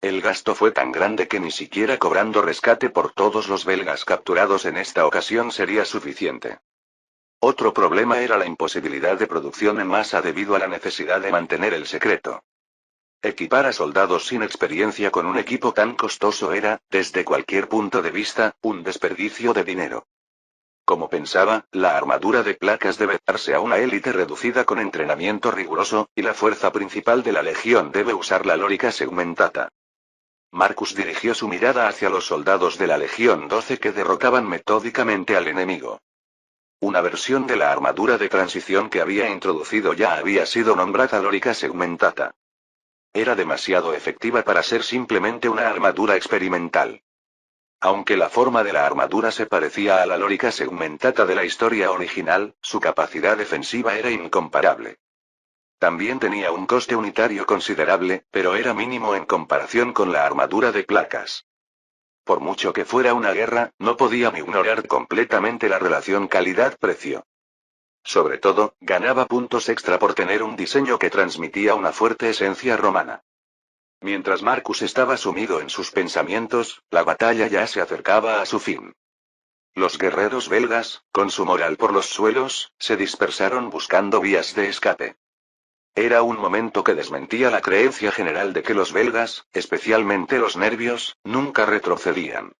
El gasto fue tan grande que ni siquiera cobrando rescate por todos los belgas capturados en esta ocasión sería suficiente. Otro problema era la imposibilidad de producción en masa debido a la necesidad de mantener el secreto. Equipar a soldados sin experiencia con un equipo tan costoso era, desde cualquier punto de vista, un desperdicio de dinero. Como pensaba, la armadura de placas debe darse a una élite reducida con entrenamiento riguroso, y la fuerza principal de la legión debe usar la lórica segmentata. Marcus dirigió su mirada hacia los soldados de la Legión 12 que derrotaban metódicamente al enemigo. Una versión de la armadura de transición que había introducido ya había sido nombrada lórica segmentata. Era demasiado efectiva para ser simplemente una armadura experimental. Aunque la forma de la armadura se parecía a la lórica segmentata de la historia original, su capacidad defensiva era incomparable. También tenía un coste unitario considerable, pero era mínimo en comparación con la armadura de placas. Por mucho que fuera una guerra, no podían ignorar completamente la relación calidad-precio. Sobre todo, ganaba puntos extra por tener un diseño que transmitía una fuerte esencia romana. Mientras Marcus estaba sumido en sus pensamientos, la batalla ya se acercaba a su fin. Los guerreros belgas, con su moral por los suelos, se dispersaron buscando vías de escape. Era un momento que desmentía la creencia general de que los belgas, especialmente los nervios, nunca retrocedían.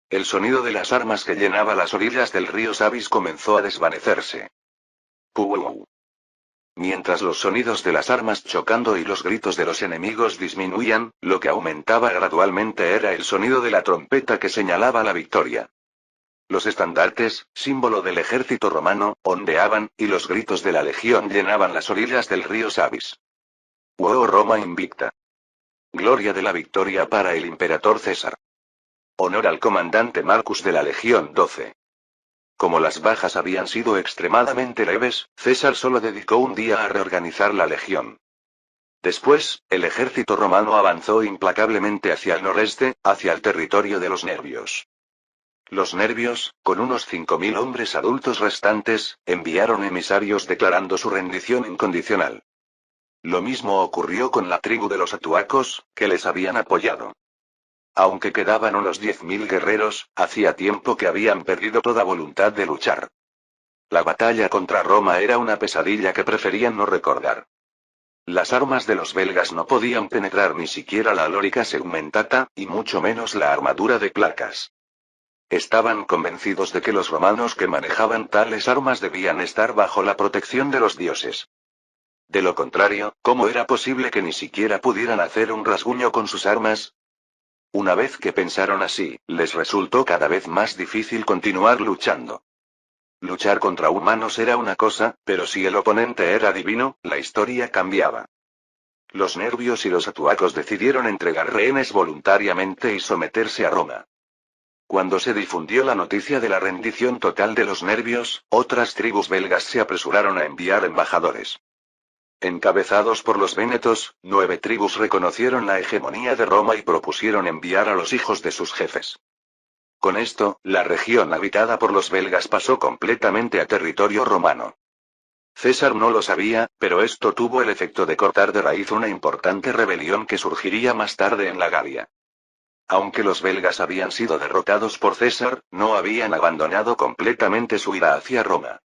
El sonido de las armas que llenaba las orillas del río Sabis comenzó a desvanecerse. ¡Puuu! Mientras los sonidos de las armas chocando y los gritos de los enemigos disminuían, lo que aumentaba gradualmente era el sonido de la trompeta que señalaba la victoria. Los estandartes, símbolo del ejército romano, ondeaban, y los gritos de la legión llenaban las orillas del río Sabis. ¡Wow, Roma invicta! Gloria de la victoria para el emperador César. Honor al comandante Marcus de la Legión 12. Como las bajas habían sido extremadamente leves, César solo dedicó un día a reorganizar la legión. Después, el ejército romano avanzó implacablemente hacia el noreste, hacia el territorio de los nervios. Los nervios, con unos 5.000 hombres adultos restantes, enviaron emisarios declarando su rendición incondicional. Lo mismo ocurrió con la tribu de los atuacos, que les habían apoyado. Aunque quedaban unos 10.000 guerreros, hacía tiempo que habían perdido toda voluntad de luchar. La batalla contra Roma era una pesadilla que preferían no recordar. Las armas de los belgas no podían penetrar ni siquiera la lorica segmentata, y mucho menos la armadura de placas. Estaban convencidos de que los romanos que manejaban tales armas debían estar bajo la protección de los dioses. De lo contrario, ¿cómo era posible que ni siquiera pudieran hacer un rasguño con sus armas? Una vez que pensaron así, les resultó cada vez más difícil continuar luchando. Luchar contra humanos era una cosa, pero si el oponente era divino, la historia cambiaba. Los nervios y los atuacos decidieron entregar rehenes voluntariamente y someterse a Roma. Cuando se difundió la noticia de la rendición total de los nervios, otras tribus belgas se apresuraron a enviar embajadores. Encabezados por los vénetos, 9 tribus reconocieron la hegemonía de Roma y propusieron enviar a los hijos de sus jefes. Con esto, la región habitada por los belgas pasó completamente a territorio romano. César no lo sabía, pero esto tuvo el efecto de cortar de raíz una importante rebelión que surgiría más tarde en la Galia. Aunque los belgas habían sido derrotados por César, no habían abandonado completamente su ira hacia Roma.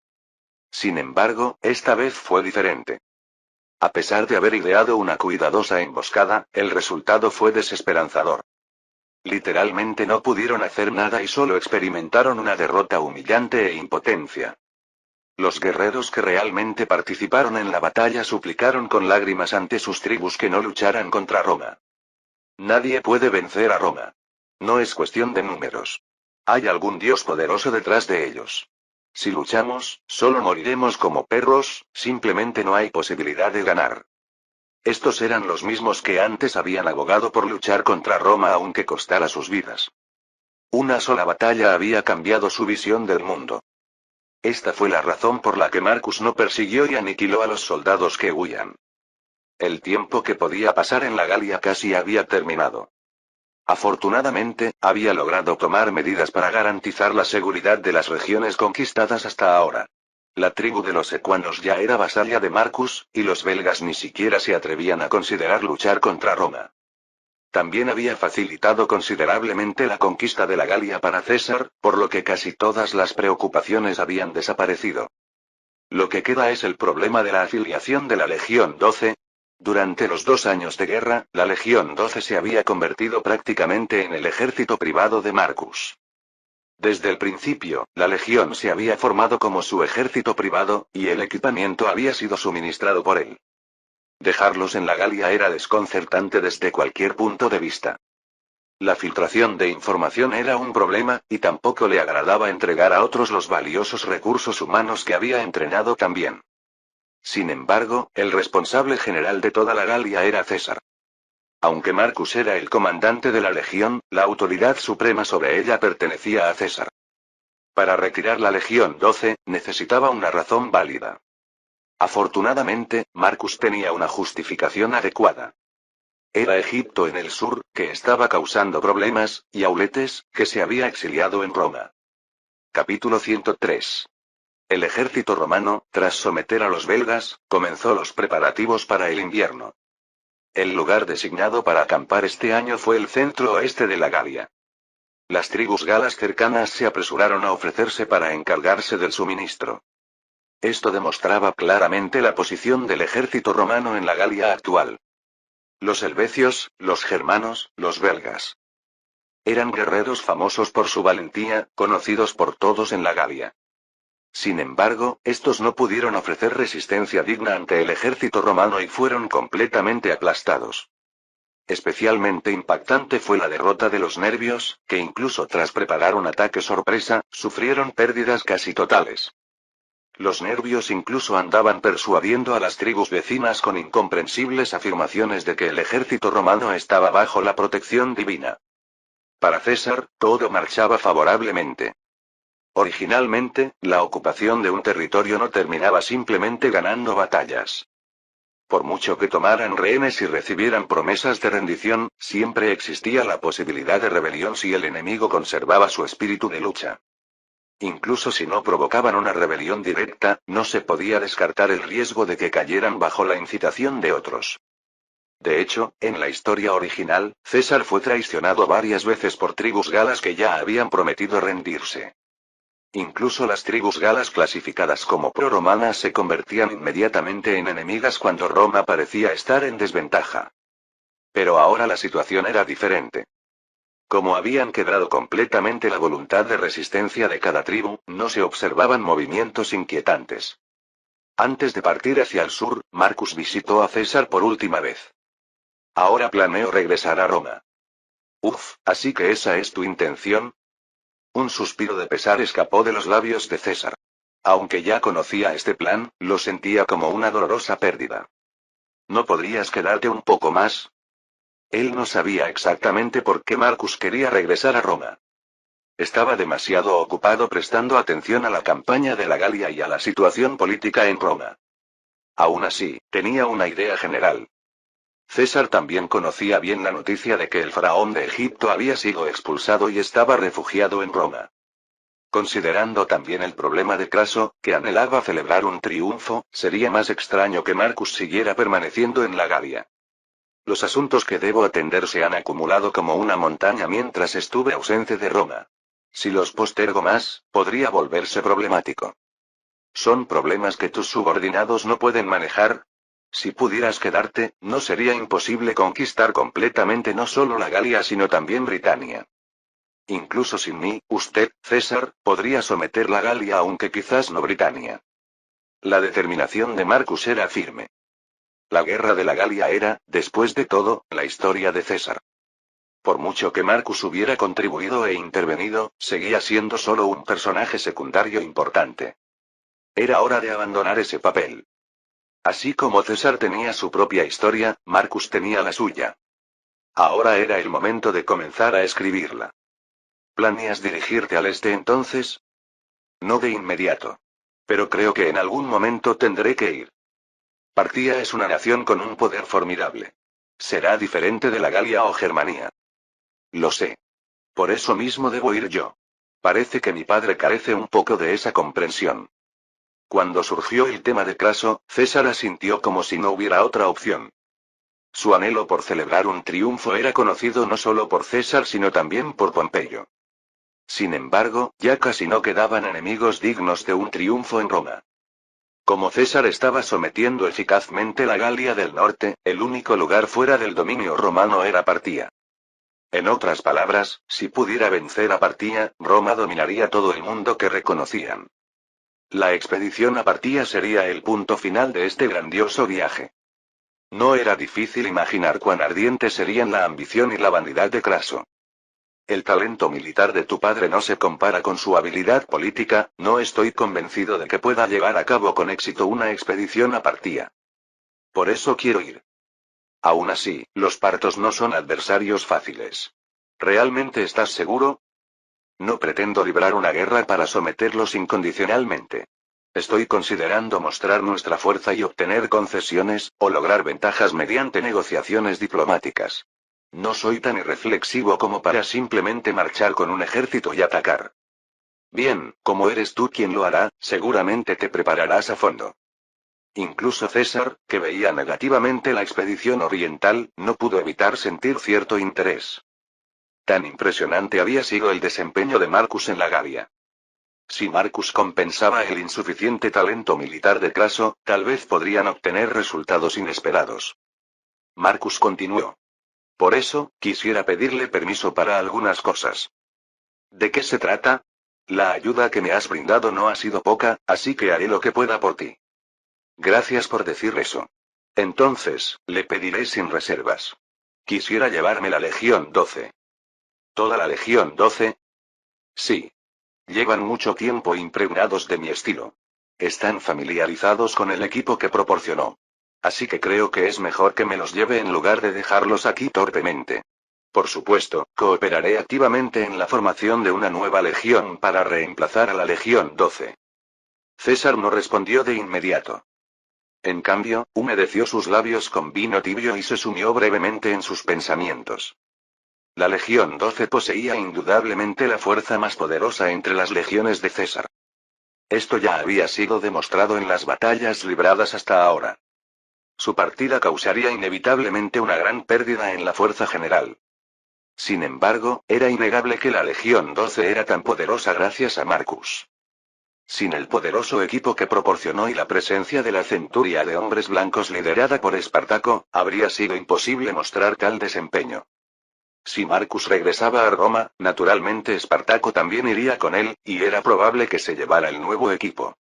Sin embargo, esta vez fue diferente. A pesar de haber ideado una cuidadosa emboscada, el resultado fue desesperanzador. Literalmente no pudieron hacer nada y solo experimentaron una derrota humillante e impotencia. Los guerreros que realmente participaron en la batalla suplicaron con lágrimas ante sus tribus que no lucharan contra Roma. Nadie puede vencer a Roma. No es cuestión de números. Hay algún dios poderoso detrás de ellos. Si luchamos, solo moriremos como perros, simplemente no hay posibilidad de ganar. Estos eran los mismos que antes habían abogado por luchar contra Roma aunque costara sus vidas. Una sola batalla había cambiado su visión del mundo. Esta fue la razón por la que Marcus no persiguió y aniquiló a los soldados que huían. El tiempo que podía pasar en la Galia casi había terminado. Afortunadamente, había logrado tomar medidas para garantizar la seguridad de las regiones conquistadas hasta ahora. La tribu de los ecuanos ya era vasalla de Marcus, y los belgas ni siquiera se atrevían a considerar luchar contra Roma. También había facilitado considerablemente la conquista de la Galia para César, por lo que casi todas las preocupaciones habían desaparecido. Lo que queda es el problema de la afiliación de la Legión 12. Durante los 2 años de guerra, la Legión 12 se había convertido prácticamente en el ejército privado de Marcus. Desde el principio, la Legión se había formado como su ejército privado, y el equipamiento había sido suministrado por él. Dejarlos en la Galia era desconcertante desde cualquier punto de vista. La filtración de información era un problema, y tampoco le agradaba entregar a otros los valiosos recursos humanos que había entrenado también. Sin embargo, el responsable general de toda la Galia era César. Aunque Marcus era el comandante de la legión, la autoridad suprema sobre ella pertenecía a César. Para retirar la Legión 12, necesitaba una razón válida. Afortunadamente, Marcus tenía una justificación adecuada. Era Egipto en el sur, que estaba causando problemas, y Auletes, que se había exiliado en Roma. Capítulo 103. El ejército romano, tras someter a los belgas, comenzó los preparativos para el invierno. El lugar designado para acampar este año fue el centro oeste de la Galia. Las tribus galas cercanas se apresuraron a ofrecerse para encargarse del suministro. Esto demostraba claramente la posición del ejército romano en la Galia actual. Los helvecios, los germanos, los belgas. Eran guerreros famosos por su valentía, conocidos por todos en la Galia. Sin embargo, estos no pudieron ofrecer resistencia digna ante el ejército romano y fueron completamente aplastados. Especialmente impactante fue la derrota de los nervios, que incluso tras preparar un ataque sorpresa, sufrieron pérdidas casi totales. Los nervios incluso andaban persuadiendo a las tribus vecinas con incomprensibles afirmaciones de que el ejército romano estaba bajo la protección divina. Para César, todo marchaba favorablemente. Originalmente, la ocupación de un territorio no terminaba simplemente ganando batallas. Por mucho que tomaran rehenes y recibieran promesas de rendición, siempre existía la posibilidad de rebelión si el enemigo conservaba su espíritu de lucha. Incluso si no provocaban una rebelión directa, no se podía descartar el riesgo de que cayeran bajo la incitación de otros. De hecho, en la historia original, César fue traicionado varias veces por tribus galas que ya habían prometido rendirse. Incluso las tribus galas clasificadas como proromanas se convertían inmediatamente en enemigas cuando Roma parecía estar en desventaja. Pero ahora la situación era diferente. Como habían quebrado completamente la voluntad de resistencia de cada tribu, no se observaban movimientos inquietantes. Antes de partir hacia el sur, Marcus visitó a César por última vez. Ahora planeo regresar a Roma. Uf, ¿así que esa es tu intención? Un suspiro de pesar escapó de los labios de César. Aunque ya conocía este plan, lo sentía como una dolorosa pérdida. ¿No podrías quedarte un poco más? Él no sabía exactamente por qué Marcus quería regresar a Roma. Estaba demasiado ocupado prestando atención a la campaña de la Galia y a la situación política en Roma. Aún así, tenía una idea general. César también conocía bien la noticia de que el faraón de Egipto había sido expulsado y estaba refugiado en Roma. Considerando también el problema de Craso, que anhelaba celebrar un triunfo, sería más extraño que Marcus siguiera permaneciendo en la Galia. Los asuntos que debo atender se han acumulado como una montaña mientras estuve ausente de Roma. Si los postergo más, podría volverse problemático. ¿Son problemas que tus subordinados no pueden manejar? Si pudieras quedarte, no sería imposible conquistar completamente no solo la Galia sino también Britania. Incluso sin mí, usted, César, podría someter la Galia aunque quizás no Britania. La determinación de Marcus era firme. La guerra de la Galia era, después de todo, la historia de César. Por mucho que Marcus hubiera contribuido e intervenido, seguía siendo solo un personaje secundario importante. Era hora de abandonar ese papel. Así como César tenía su propia historia, Marcus tenía la suya. Ahora era el momento de comenzar a escribirla. ¿Planeas dirigirte al este entonces? No de inmediato. Pero creo que en algún momento tendré que ir. Partia es una nación con un poder formidable. Será diferente de la Galia o Germania. Lo sé. Por eso mismo debo ir yo. Parece que mi padre carece un poco de esa comprensión. Cuando surgió el tema de Craso, César asintió como si no hubiera otra opción. Su anhelo por celebrar un triunfo era conocido no solo por César sino también por Pompeyo. Sin embargo, ya casi no quedaban enemigos dignos de un triunfo en Roma. Como César estaba sometiendo eficazmente la Galia del Norte, el único lugar fuera del dominio romano era Partia. En otras palabras, si pudiera vencer a Partia, Roma dominaría todo el mundo que reconocían. La expedición a Partia sería el punto final de este grandioso viaje. No era difícil imaginar cuán ardientes serían la ambición y la vanidad de Craso. El talento militar de tu padre no se compara con su habilidad política, no estoy convencido de que pueda llevar a cabo con éxito una expedición a Partia. Por eso quiero ir. Aún así, los partos no son adversarios fáciles. ¿Realmente estás seguro? No pretendo librar una guerra para someterlos incondicionalmente. Estoy considerando mostrar nuestra fuerza y obtener concesiones, o lograr ventajas mediante negociaciones diplomáticas. No soy tan irreflexivo como para simplemente marchar con un ejército y atacar. Bien, como eres tú quien lo hará, seguramente te prepararás a fondo. Incluso César, que veía negativamente la expedición oriental, no pudo evitar sentir cierto interés. Tan impresionante había sido el desempeño de Marcus en la Galia. Si Marcus compensaba el insuficiente talento militar de Craso, tal vez podrían obtener resultados inesperados. Marcus continuó. Por eso, quisiera pedirle permiso para algunas cosas. ¿De qué se trata? La ayuda que me has brindado no ha sido poca, así que haré lo que pueda por ti. Gracias por decir eso. Entonces, le pediré sin reservas. Quisiera llevarme la Legión 12. ¿Toda la Legión 12? Sí. Llevan mucho tiempo impregnados de mi estilo. Están familiarizados con el equipo que proporcionó. Así que creo que es mejor que me los lleve en lugar de dejarlos aquí torpemente. Por supuesto, cooperaré activamente en la formación de una nueva legión para reemplazar a la Legión 12. César no respondió de inmediato. En cambio, humedeció sus labios con vino tibio y se sumió brevemente en sus pensamientos. La Legión 12 poseía indudablemente la fuerza más poderosa entre las legiones de César. Esto ya había sido demostrado en las batallas libradas hasta ahora. Su partida causaría inevitablemente una gran pérdida en la fuerza general. Sin embargo, era innegable que la Legión 12 era tan poderosa gracias a Marcus. Sin el poderoso equipo que proporcionó y la presencia de la centuria de hombres blancos liderada por Espartaco, habría sido imposible mostrar tal desempeño. Si Marcus regresaba a Roma, naturalmente Espartaco también iría con él, y era probable que se llevara el nuevo equipo.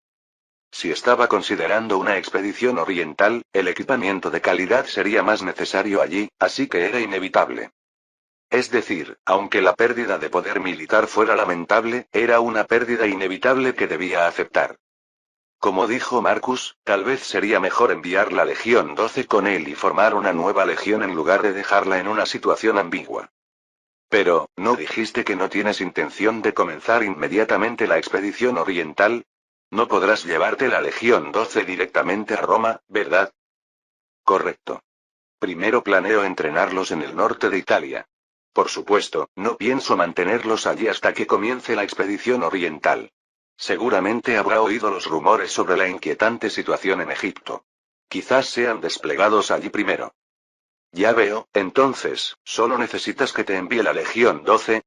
Si estaba considerando una expedición oriental, el equipamiento de calidad sería más necesario allí, así que era inevitable. Es decir, aunque la pérdida de poder militar fuera lamentable, era una pérdida inevitable que debía aceptar. Como dijo Marcus, tal vez sería mejor enviar la Legión 12 con él y formar una nueva legión en lugar de dejarla en una situación ambigua. Pero, ¿no dijiste que no tienes intención de comenzar inmediatamente la expedición oriental? No podrás llevarte la Legión 12 directamente a Roma, ¿verdad? Correcto. Primero planeo entrenarlos en el norte de Italia. Por supuesto, no pienso mantenerlos allí hasta que comience la expedición oriental. Seguramente habrá oído los rumores sobre la inquietante situación en Egipto. Quizás sean desplegados allí primero. Ya veo, entonces, ¿solo necesitas que te envíe la Legión 12?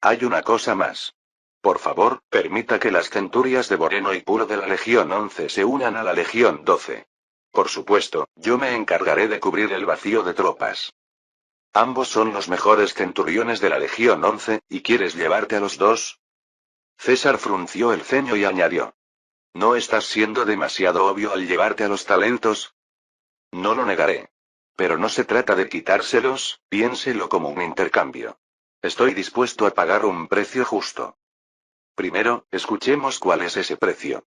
Hay una cosa más. Por favor, permita que las centurias de Boreno y Pulo de la Legión 11 se unan a la Legión 12. Por supuesto, yo me encargaré de cubrir el vacío de tropas. Ambos son los mejores centuriones de la Legión 11, ¿y quieres llevarte a los dos? César frunció el ceño y añadió. ¿No estás siendo demasiado obvio al llevarte a los talentos? No lo negaré. Pero no se trata de quitárselos, piénselo como un intercambio. Estoy dispuesto a pagar un precio justo. Primero, escuchemos cuál es ese precio.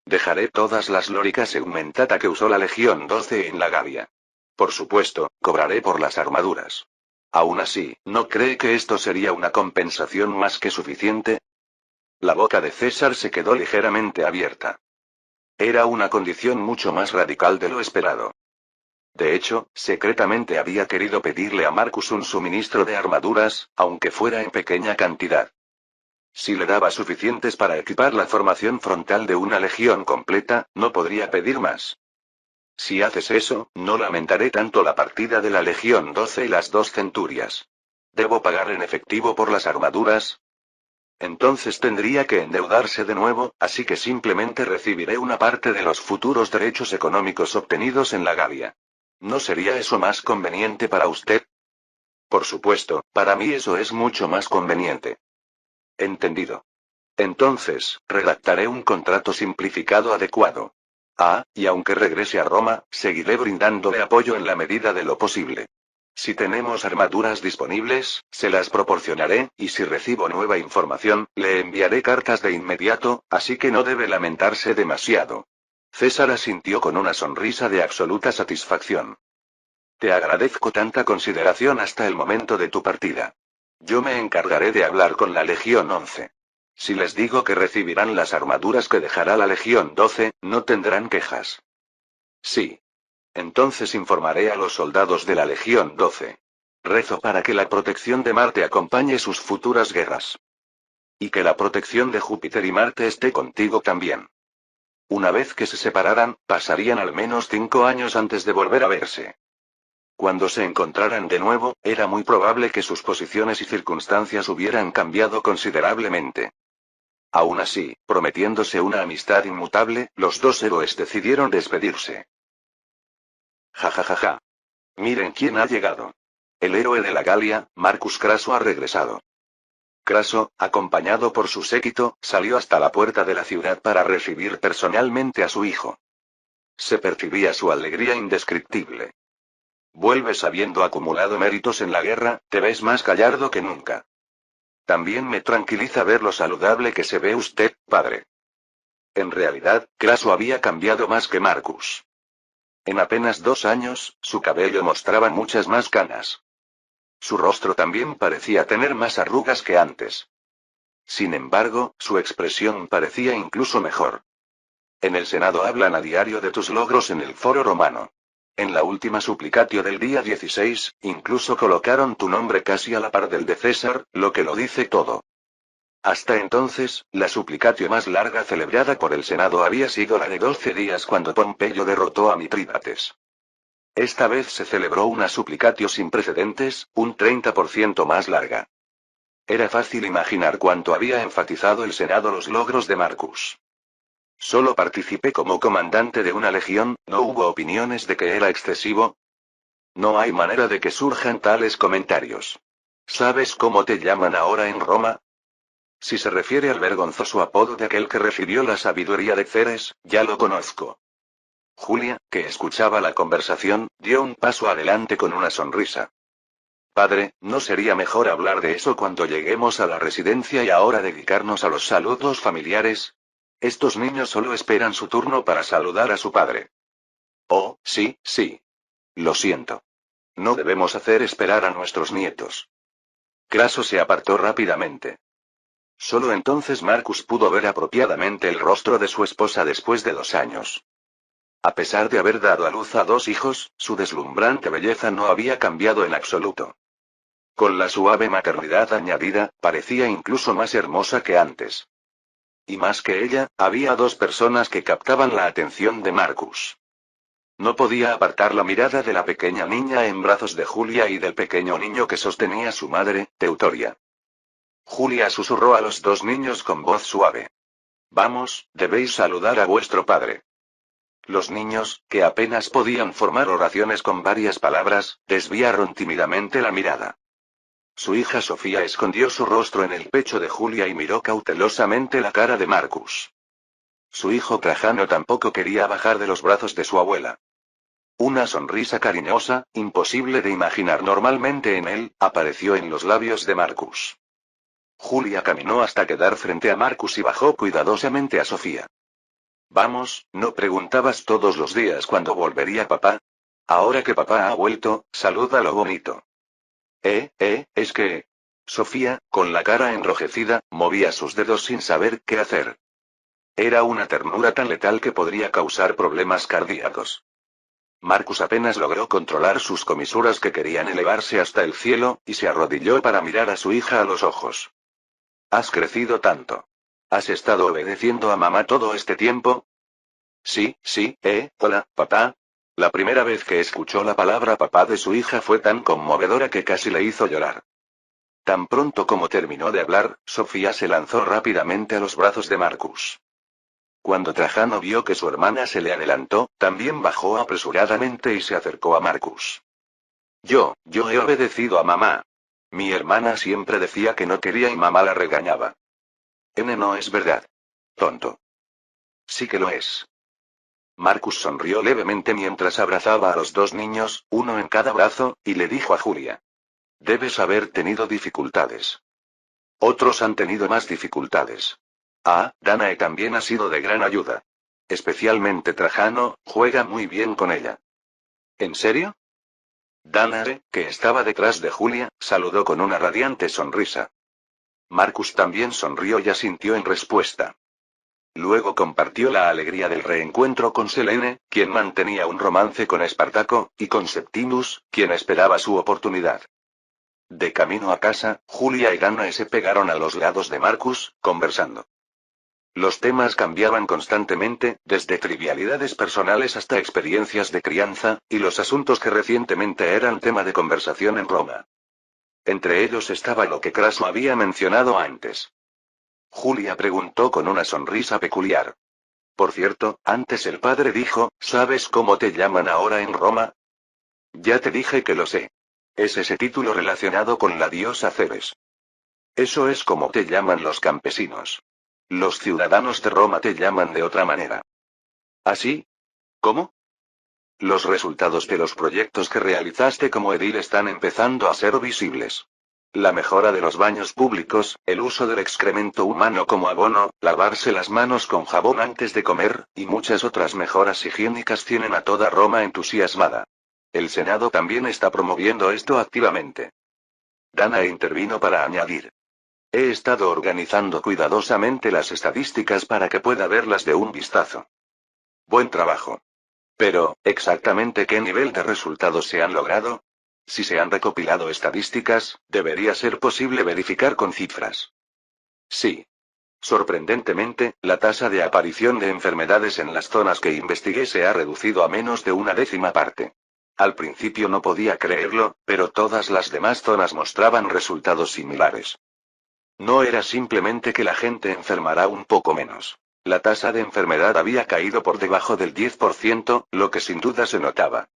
Dejaré todas las lóricas augmentada que usó la Legión 12 en la Galia. Por supuesto, cobraré por las armaduras. Aún así, ¿no cree que esto sería una compensación más que suficiente? La boca de César se quedó ligeramente abierta. Era una condición mucho más radical de lo esperado. De hecho, secretamente había querido pedirle a Marcus un suministro de armaduras, aunque fuera en pequeña cantidad. Si le daba suficientes para equipar la formación frontal de una legión completa, no podría pedir más. Si haces eso, no lamentaré tanto la partida de la Legión 12 y las dos centurias. ¿Debo pagar en efectivo por las armaduras? Entonces tendría que endeudarse de nuevo, así que simplemente recibiré una parte de los futuros derechos económicos obtenidos en la Galia. ¿No sería eso más conveniente para usted? Por supuesto, para mí eso es mucho más conveniente. Entendido. Entonces, redactaré un contrato simplificado adecuado. Y aunque regrese a Roma, seguiré brindándole apoyo en la medida de lo posible. Si tenemos armaduras disponibles, se las proporcionaré, y si recibo nueva información, le enviaré cartas de inmediato, así que no debe lamentarse demasiado. César asintió con una sonrisa de absoluta satisfacción. Te agradezco tanta consideración hasta el momento de tu partida. Yo me encargaré de hablar con la Legión 11. Si les digo que recibirán las armaduras que dejará la Legión 12, no tendrán quejas. Sí. Entonces informaré a los soldados de la Legión 12. Rezo para que la protección de Marte acompañe sus futuras guerras. Y que la protección de Júpiter y Marte esté contigo también. Una vez que se separaran, pasarían al menos 5 años antes de volver a verse. Cuando se encontraran de nuevo, era muy probable que sus posiciones y circunstancias hubieran cambiado considerablemente. Aún así, prometiéndose una amistad inmutable, los dos héroes decidieron despedirse. Ja ja ja ja. Miren quién ha llegado. El héroe de la Galia, Marcus Craso ha regresado. Craso, acompañado por su séquito, salió hasta la puerta de la ciudad para recibir personalmente a su hijo. Se percibía su alegría indescriptible. Vuelves habiendo acumulado méritos en la guerra, te ves más gallardo que nunca. También me tranquiliza ver lo saludable que se ve usted, padre. En realidad, Craso había cambiado más que Marcus. En apenas 2 años, su cabello mostraba muchas más canas. Su rostro también parecía tener más arrugas que antes. Sin embargo, su expresión parecía incluso mejor. En el Senado hablan a diario de tus logros en el Foro Romano. En la última suplicatio del día 16, incluso colocaron tu nombre casi a la par del de César, lo que lo dice todo. Hasta entonces, la suplicatio más larga celebrada por el Senado había sido la de 12 días cuando Pompeyo derrotó a Mitrídates. Esta vez se celebró una suplicatio sin precedentes, un 30% más larga. Era fácil imaginar cuánto había enfatizado el Senado los logros de Marcus. Solo participé como comandante de una legión, ¿no hubo opiniones de que era excesivo? No hay manera de que surjan tales comentarios. ¿Sabes cómo te llaman ahora en Roma? Si se refiere al vergonzoso apodo de aquel que recibió la sabiduría de Ceres, ya lo conozco. Julia, que escuchaba la conversación, dio un paso adelante con una sonrisa. Padre, ¿no sería mejor hablar de eso cuando lleguemos a la residencia y ahora dedicarnos a los saludos familiares? Estos niños solo esperan su turno para saludar a su padre. Oh, sí, sí. Lo siento. No debemos hacer esperar a nuestros nietos. Craso se apartó rápidamente. Solo entonces Marcus pudo ver apropiadamente el rostro de su esposa después de 2 años. A pesar de haber dado a luz a 2 hijos, su deslumbrante belleza no había cambiado en absoluto. Con la suave maternidad añadida, parecía incluso más hermosa que antes. Y más que ella, había 2 personas que captaban la atención de Marcus. No podía apartar la mirada de la pequeña niña en brazos de Julia y del pequeño niño que sostenía su madre, Teutoria. Julia susurró a los 2 niños con voz suave. Vamos, debéis saludar a vuestro padre. Los niños, que apenas podían formar oraciones con varias palabras, desviaron tímidamente la mirada. Su hija Sofía escondió su rostro en el pecho de Julia y miró cautelosamente la cara de Marcus. Su hijo Trajano tampoco quería bajar de los brazos de su abuela. Una sonrisa cariñosa, imposible de imaginar normalmente en él, apareció en los labios de Marcus. Julia caminó hasta quedar frente a Marcus y bajó cuidadosamente a Sofía. Vamos, ¿no preguntabas todos los días cuándo volvería papá? Ahora que papá ha vuelto, salúdalo bonito. Es que... Sofía, con la cara enrojecida, movía sus dedos sin saber qué hacer. Era una ternura tan letal que podría causar problemas cardíacos. Marcus apenas logró controlar sus comisuras que querían elevarse hasta el cielo, y se arrodilló para mirar a su hija a los ojos. ¿Has crecido tanto? ¿Has estado obedeciendo a mamá todo este tiempo? Sí, hola, papá. La primera vez que escuchó la palabra papá de su hija fue tan conmovedora que casi le hizo llorar. Tan pronto como terminó de hablar, Sofía se lanzó rápidamente a los brazos de Marcus. Cuando Trajano vio que su hermana se le adelantó, también bajó apresuradamente y se acercó a Marcus. Yo he obedecido a mamá. Mi hermana siempre decía que no quería y mamá la regañaba. No es verdad. Tonto. Sí que lo es. Marcus sonrió levemente mientras abrazaba a los 2 niños, uno en cada brazo, y le dijo a Julia. Debes haber tenido dificultades. Otros han tenido más dificultades. Danae también ha sido de gran ayuda. Especialmente Trajano, juega muy bien con ella. ¿En serio? Danae, que estaba detrás de Julia, saludó con una radiante sonrisa. Marcus también sonrió y asintió en respuesta. Luego compartió la alegría del reencuentro con Selene, quien mantenía un romance con Espartaco, y con Septimus, quien esperaba su oportunidad. De camino a casa, Julia y Danae se pegaron a los lados de Marcus, conversando. Los temas cambiaban constantemente, desde trivialidades personales hasta experiencias de crianza, y los asuntos que recientemente eran tema de conversación en Roma. Entre ellos estaba lo que Craso había mencionado antes. Julia preguntó con una sonrisa peculiar. Por cierto, antes el padre dijo, ¿sabes cómo te llaman ahora en Roma? Ya te dije que lo sé. Es ese título relacionado con la diosa Ceres. Eso es como te llaman los campesinos. Los ciudadanos de Roma te llaman de otra manera. ¿Así? ¿Cómo? Los resultados de los proyectos que realizaste como edil están empezando a ser visibles. La mejora de los baños públicos, el uso del excremento humano como abono, lavarse las manos con jabón antes de comer, y muchas otras mejoras higiénicas tienen a toda Roma entusiasmada. El Senado también está promoviendo esto activamente. Dana intervino para añadir. He estado organizando cuidadosamente las estadísticas para que pueda verlas de un vistazo. Buen trabajo. Pero, ¿exactamente qué nivel de resultados se han logrado? Si se han recopilado estadísticas, debería ser posible verificar con cifras. Sí. Sorprendentemente, la tasa de aparición de enfermedades en las zonas que investigué se ha reducido a menos de una décima parte. Al principio no podía creerlo, pero todas las demás zonas mostraban resultados similares. No era simplemente que la gente enfermará un poco menos. La tasa de enfermedad había caído por debajo del 10%, lo que sin duda se notaba.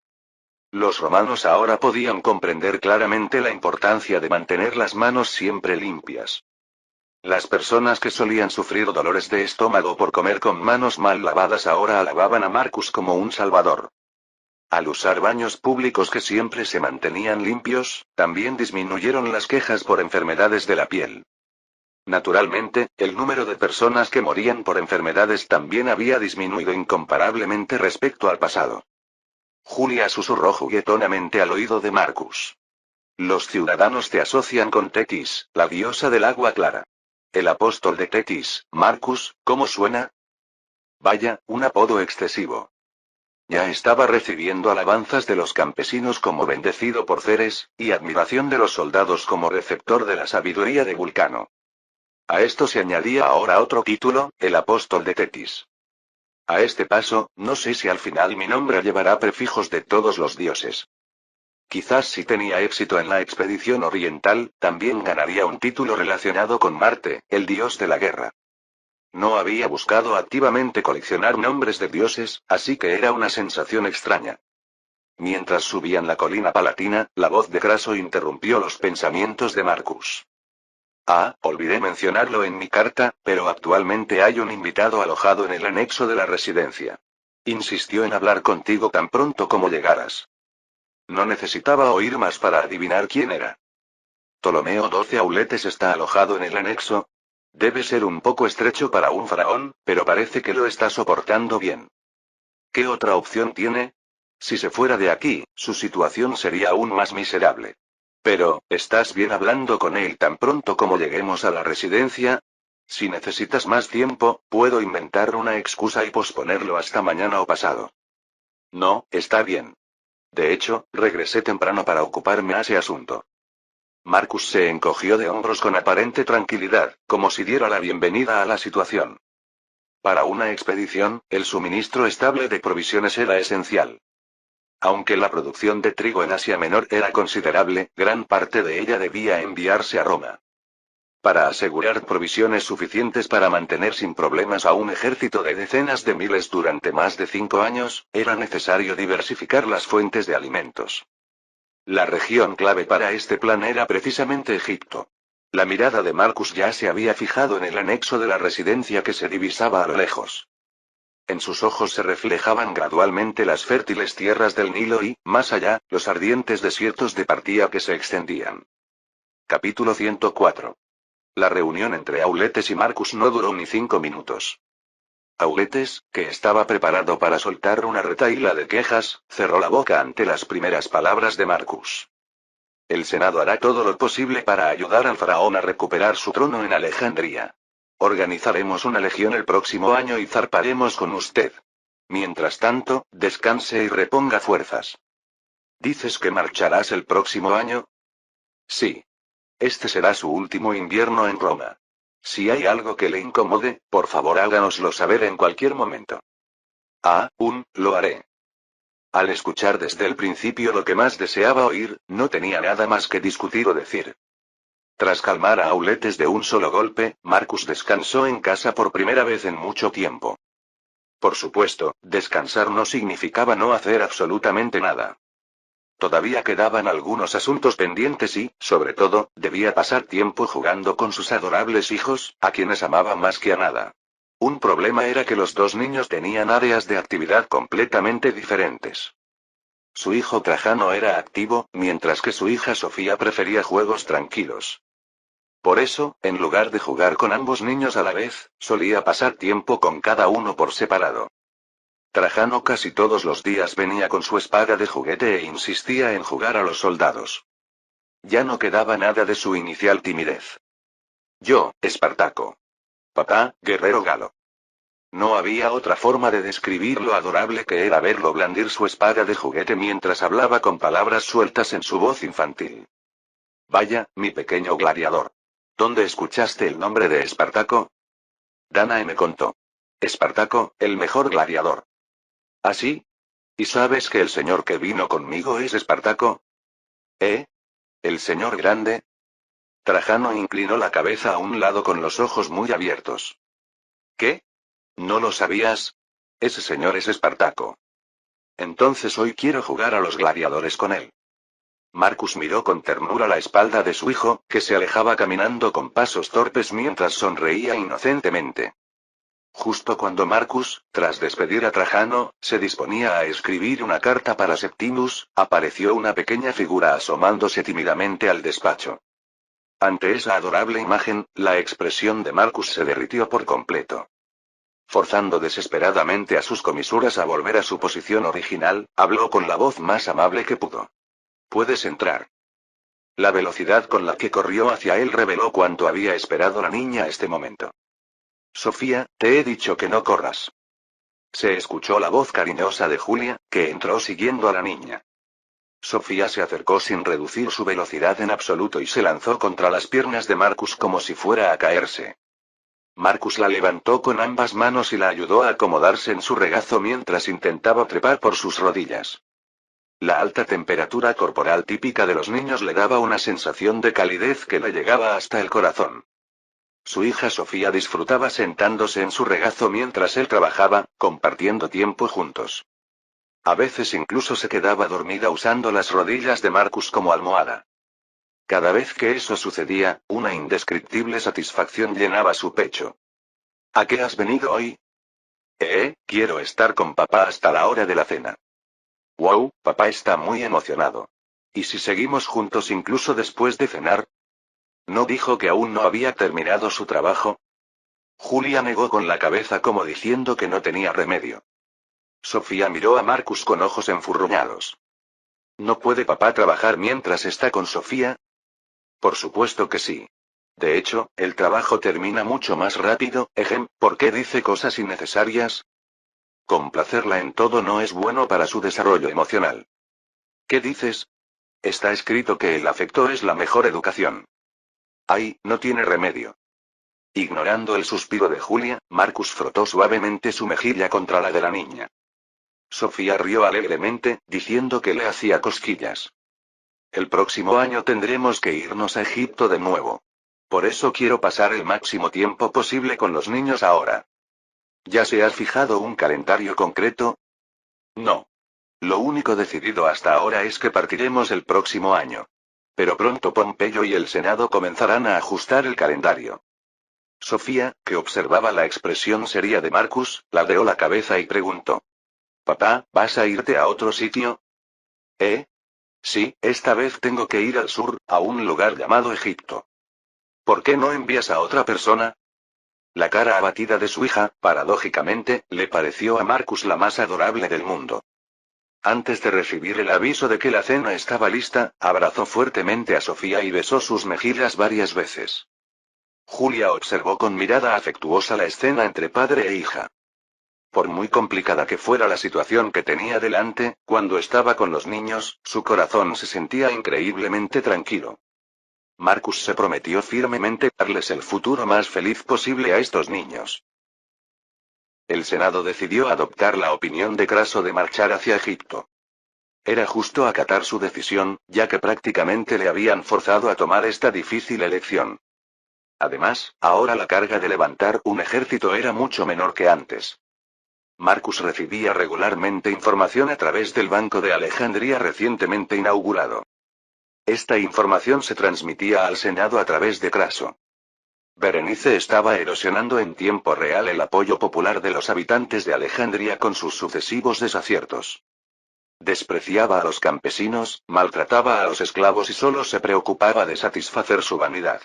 Los romanos ahora podían comprender claramente la importancia de mantener las manos siempre limpias. Las personas que solían sufrir dolores de estómago por comer con manos mal lavadas ahora alababan a Marcus como un salvador. Al usar baños públicos que siempre se mantenían limpios, también disminuyeron las quejas por enfermedades de la piel. Naturalmente, el número de personas que morían por enfermedades también había disminuido incomparablemente respecto al pasado. Julia susurró juguetonamente al oído de Marcus. Los ciudadanos te asocian con Tetis, la diosa del agua clara. El apóstol de Tetis, Marcus, ¿cómo suena? Vaya, un apodo excesivo. Ya estaba recibiendo alabanzas de los campesinos como bendecido por Ceres, y admiración de los soldados como receptor de la sabiduría de Vulcano. A esto se añadía ahora otro título, el apóstol de Tetis. A este paso, no sé si al final mi nombre llevará prefijos de todos los dioses. Quizás si tenía éxito en la expedición oriental, también ganaría un título relacionado con Marte, el dios de la guerra. No había buscado activamente coleccionar nombres de dioses, así que era una sensación extraña. Mientras subían la colina palatina, la voz de Craso interrumpió los pensamientos de Marcus. Olvidé mencionarlo en mi carta, pero actualmente hay un invitado alojado en el anexo de la residencia. Insistió en hablar contigo tan pronto como llegaras. No necesitaba oír más para adivinar quién era. Ptolomeo 12 Auletes está alojado en el anexo. Debe ser un poco estrecho para un faraón, pero parece que lo está soportando bien. ¿Qué otra opción tiene? Si se fuera de aquí, su situación sería aún más miserable. Pero, ¿estás bien hablando con él tan pronto como lleguemos a la residencia? Si necesitas más tiempo, puedo inventar una excusa y posponerlo hasta mañana o pasado. No, está bien. De hecho, regresé temprano para ocuparme a ese asunto. Marcus se encogió de hombros con aparente tranquilidad, como si diera la bienvenida a la situación. Para una expedición, el suministro estable de provisiones era esencial. Aunque la producción de trigo en Asia Menor era considerable, gran parte de ella debía enviarse a Roma. Para asegurar provisiones suficientes para mantener sin problemas a un ejército de decenas de miles durante más de 5 años, era necesario diversificar las fuentes de alimentos. La región clave para este plan era precisamente Egipto. La mirada de Marcus ya se había fijado en el anexo de la residencia que se divisaba a lo lejos. En sus ojos se reflejaban gradualmente las fértiles tierras del Nilo y, más allá, los ardientes desiertos de Partía que se extendían. Capítulo 104. La reunión entre Auletes y Marcus no duró ni 5 minutos. Auletes, que estaba preparado para soltar una retahíla de quejas, cerró la boca ante las primeras palabras de Marcus. El Senado hará todo lo posible para ayudar al faraón a recuperar su trono en Alejandría. Organizaremos una legión el próximo año y zarparemos con usted. Mientras tanto, descanse y reponga fuerzas. ¿Dices que marcharás el próximo año? Sí. Este será su último invierno en Roma. Si hay algo que le incomode, por favor háganoslo saber en cualquier momento. Lo haré. Al escuchar desde el principio lo que más deseaba oír, no tenía nada más que discutir o decir. Tras calmar a Auletes de un solo golpe, Marcus descansó en casa por primera vez en mucho tiempo. Por supuesto, descansar no significaba no hacer absolutamente nada. Todavía quedaban algunos asuntos pendientes y, sobre todo, debía pasar tiempo jugando con sus adorables hijos, a quienes amaba más que a nada. Un problema era que los dos niños tenían áreas de actividad completamente diferentes. Su hijo Trajano era activo, mientras que su hija Sofía prefería juegos tranquilos. Por eso, en lugar de jugar con ambos niños a la vez, solía pasar tiempo con cada uno por separado. Trajano casi todos los días venía con su espada de juguete e insistía en jugar a los soldados. Ya no quedaba nada de su inicial timidez. Yo, Espartaco. Papá, guerrero galo. No había otra forma de describir lo adorable que era verlo blandir su espada de juguete mientras hablaba con palabras sueltas en su voz infantil. Vaya, mi pequeño gladiador. ¿Dónde escuchaste el nombre de Espartaco? Danae me contó. Espartaco, el mejor gladiador. ¿Ah, sí? ¿Y sabes que el señor que vino conmigo es Espartaco? ¿Eh? ¿El señor grande? Trajano inclinó la cabeza a un lado con los ojos muy abiertos. ¿Qué? ¿No lo sabías? Ese señor es Espartaco. Entonces hoy quiero jugar a los gladiadores con él. Marcus miró con ternura la espalda de su hijo, que se alejaba caminando con pasos torpes mientras sonreía inocentemente. Justo cuando Marcus, tras despedir a Trajano, se disponía a escribir una carta para Septimus, apareció una pequeña figura asomándose tímidamente al despacho. Ante esa adorable imagen, la expresión de Marcus se derritió por completo. Forzando desesperadamente a sus comisuras a volver a su posición original, habló con la voz más amable que pudo. Puedes entrar. La velocidad con la que corrió hacia él reveló cuánto había esperado la niña a este momento. Sofía, te he dicho que no corras. Se escuchó la voz cariñosa de Julia, que entró siguiendo a la niña. Sofía se acercó sin reducir su velocidad en absoluto y se lanzó contra las piernas de Marcus como si fuera a caerse. Marcus la levantó con ambas manos y la ayudó a acomodarse en su regazo mientras intentaba trepar por sus rodillas. La alta temperatura corporal típica de los niños le daba una sensación de calidez que le llegaba hasta el corazón. Su hija Sofía disfrutaba sentándose en su regazo mientras él trabajaba, compartiendo tiempo juntos. A veces incluso se quedaba dormida usando las rodillas de Marcus como almohada. Cada vez que eso sucedía, una indescriptible satisfacción llenaba su pecho. ¿A qué has venido hoy? Quiero estar con papá hasta la hora de la cena. Wow, papá está muy emocionado. ¿Y si seguimos juntos incluso después de cenar? ¿No dijo que aún no había terminado su trabajo? Julia negó con la cabeza como diciendo que no tenía remedio. Sofía miró a Marcus con ojos enfurruñados. ¿No puede papá trabajar mientras está con Sofía? Por supuesto que sí. De hecho, el trabajo termina mucho más rápido. ¿Por qué dice cosas innecesarias? Complacerla en todo no es bueno para su desarrollo emocional. ¿Qué dices? Está escrito que el afecto es la mejor educación. Ay, no tiene remedio. Ignorando el suspiro de Julia, Marcus frotó suavemente su mejilla contra la de la niña. Sofía rió alegremente, diciendo que le hacía cosquillas. El próximo año tendremos que irnos a Egipto de nuevo. Por eso quiero pasar el máximo tiempo posible con los niños ahora. ¿Ya se ha fijado un calendario concreto? No. Lo único decidido hasta ahora es que partiremos el próximo año. Pero pronto Pompeyo y el Senado comenzarán a ajustar el calendario. Sofía, que observaba la expresión seria de Marcus, ladeó la cabeza y preguntó. Papá, ¿vas a irte a otro sitio? Sí, esta vez tengo que ir al sur, a un lugar llamado Egipto. ¿Por qué no envías a otra persona? La cara abatida de su hija, paradójicamente, le pareció a Marcus la más adorable del mundo. Antes de recibir el aviso de que la cena estaba lista, abrazó fuertemente a Sofía y besó sus mejillas varias veces. Julia observó con mirada afectuosa la escena entre padre e hija. Por muy complicada que fuera la situación que tenía delante, cuando estaba con los niños, su corazón se sentía increíblemente tranquilo. Marcus se prometió firmemente darles el futuro más feliz posible a estos niños. El Senado decidió adoptar la opinión de Craso de marchar hacia Egipto. Era justo acatar su decisión, ya que prácticamente le habían forzado a tomar esta difícil elección. Además, ahora la carga de levantar un ejército era mucho menor que antes. Marcus recibía regularmente información a través del Banco de Alejandría recientemente inaugurado. Esta información se transmitía al Senado a través de Craso. Berenice estaba erosionando en tiempo real el apoyo popular de los habitantes de Alejandría con sus sucesivos desaciertos. Despreciaba a los campesinos, maltrataba a los esclavos y solo se preocupaba de satisfacer su vanidad.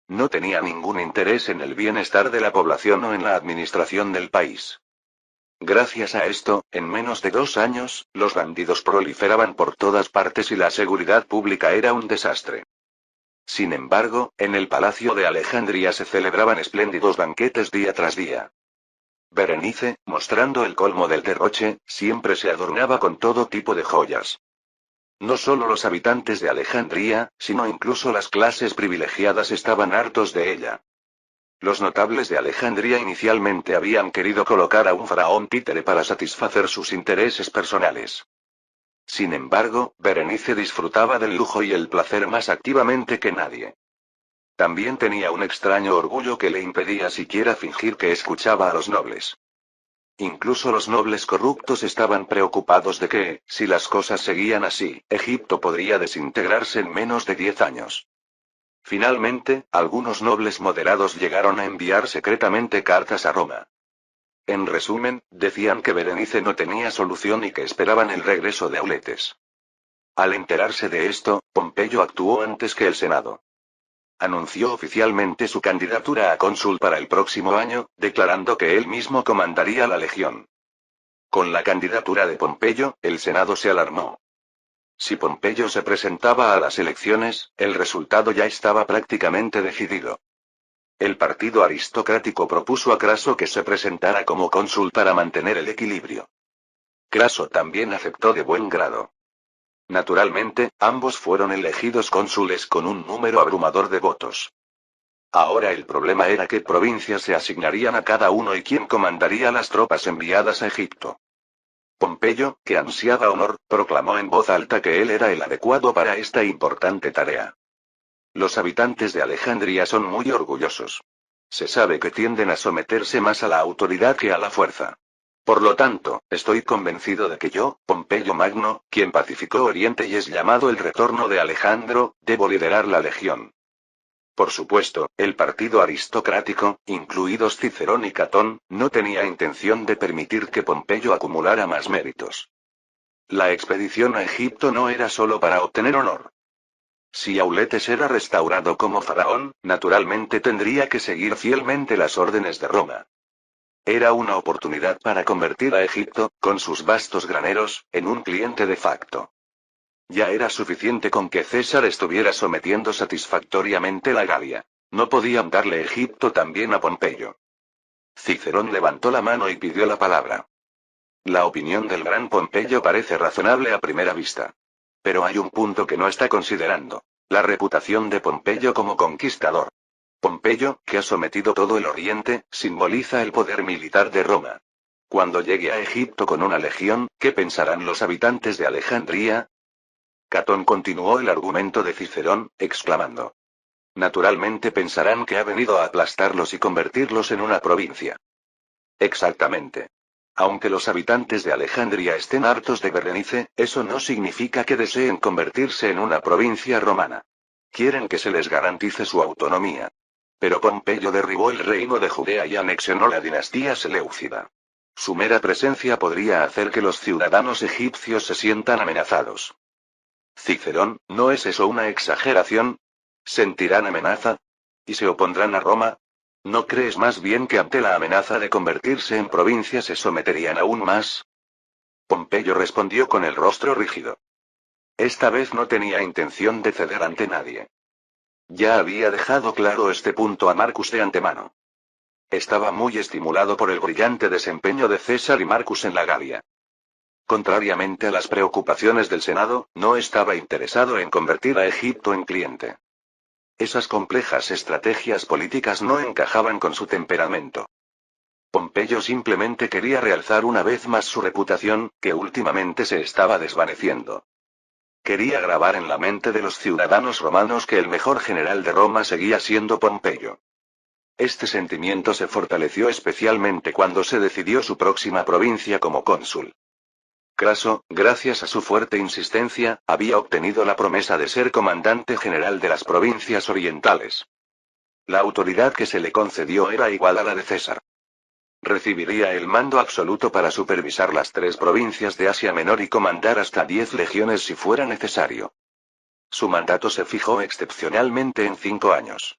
No tenía ningún interés en el bienestar de la población o en la administración del país. Gracias a esto, en menos de 2 años, los bandidos proliferaban por todas partes y la seguridad pública era un desastre. Sin embargo, en el Palacio de Alejandría se celebraban espléndidos banquetes día tras día. Berenice, mostrando el colmo del derroche, siempre se adornaba con todo tipo de joyas. No solo los habitantes de Alejandría, sino incluso las clases privilegiadas estaban hartos de ella. Los notables de Alejandría inicialmente habían querido colocar a un faraón títere para satisfacer sus intereses personales. Sin embargo, Berenice disfrutaba del lujo y el placer más activamente que nadie. También tenía un extraño orgullo que le impedía siquiera fingir que escuchaba a los nobles. Incluso los nobles corruptos estaban preocupados de que, si las cosas seguían así, Egipto podría desintegrarse en menos de 10 años. Finalmente, algunos nobles moderados llegaron a enviar secretamente cartas a Roma. En resumen, decían que Berenice no tenía solución y que esperaban el regreso de Auletes. Al enterarse de esto, Pompeyo actuó antes que el Senado. Anunció oficialmente su candidatura a cónsul para el próximo año, declarando que él mismo comandaría la legión. Con la candidatura de Pompeyo, el Senado se alarmó. Si Pompeyo se presentaba a las elecciones, el resultado ya estaba prácticamente decidido. El partido aristocrático propuso a Craso que se presentara como cónsul para mantener el equilibrio. Craso también aceptó de buen grado. Naturalmente, ambos fueron elegidos cónsules con un número abrumador de votos. Ahora el problema era qué provincias se asignarían a cada uno y quién comandaría las tropas enviadas a Egipto. Pompeyo, que ansiaba honor, proclamó en voz alta que él era el adecuado para esta importante tarea. Los habitantes de Alejandría son muy orgullosos. Se sabe que tienden a someterse más a la autoridad que a la fuerza. Por lo tanto, estoy convencido de que yo, Pompeyo Magno, quien pacificó Oriente y es llamado el retorno de Alejandro, debo liderar la legión. Por supuesto, el partido aristocrático, incluidos Cicerón y Catón, no tenía intención de permitir que Pompeyo acumulara más méritos. La expedición a Egipto no era solo para obtener honor. Si Auletes era restaurado como faraón, naturalmente tendría que seguir fielmente las órdenes de Roma. Era una oportunidad para convertir a Egipto, con sus vastos graneros, en un cliente de facto. Ya era suficiente con que César estuviera sometiendo satisfactoriamente la Galia. No podían darle Egipto también a Pompeyo. Cicerón levantó la mano y pidió la palabra. La opinión del gran Pompeyo parece razonable a primera vista. Pero hay un punto que no está considerando. La reputación de Pompeyo como conquistador. Pompeyo, que ha sometido todo el Oriente, simboliza el poder militar de Roma. Cuando llegue a Egipto con una legión, ¿qué pensarán los habitantes de Alejandría? Catón continuó el argumento de Cicerón, exclamando. Naturalmente pensarán que ha venido a aplastarlos y convertirlos en una provincia. Exactamente. Aunque los habitantes de Alejandría estén hartos de Berenice, eso no significa que deseen convertirse en una provincia romana. Quieren que se les garantice su autonomía. Pero Pompeyo derribó el reino de Judea y anexionó la dinastía seleucida. Su mera presencia podría hacer que los ciudadanos egipcios se sientan amenazados. Cicerón, ¿no es eso una exageración? ¿Sentirán amenaza? ¿Y se opondrán a Roma? ¿No crees más bien que ante la amenaza de convertirse en provincia se someterían aún más? Pompeyo respondió con el rostro rígido. Esta vez no tenía intención de ceder ante nadie. Ya había dejado claro este punto a Marcus de antemano. Estaba muy estimulado por el brillante desempeño de César y Marcus en la Galia. Contrariamente a las preocupaciones del Senado, no estaba interesado en convertir a Egipto en cliente. Esas complejas estrategias políticas no encajaban con su temperamento. Pompeyo simplemente quería realzar una vez más su reputación, que últimamente se estaba desvaneciendo. Quería grabar en la mente de los ciudadanos romanos que el mejor general de Roma seguía siendo Pompeyo. Este sentimiento se fortaleció especialmente cuando se decidió su próxima provincia como cónsul. Craso, gracias a su fuerte insistencia, había obtenido la promesa de ser comandante general de las provincias orientales. La autoridad que se le concedió era igual a la de César. Recibiría el mando absoluto para supervisar las 3 provincias de Asia Menor y comandar hasta 10 legiones si fuera necesario. Su mandato se fijó excepcionalmente en 5 años.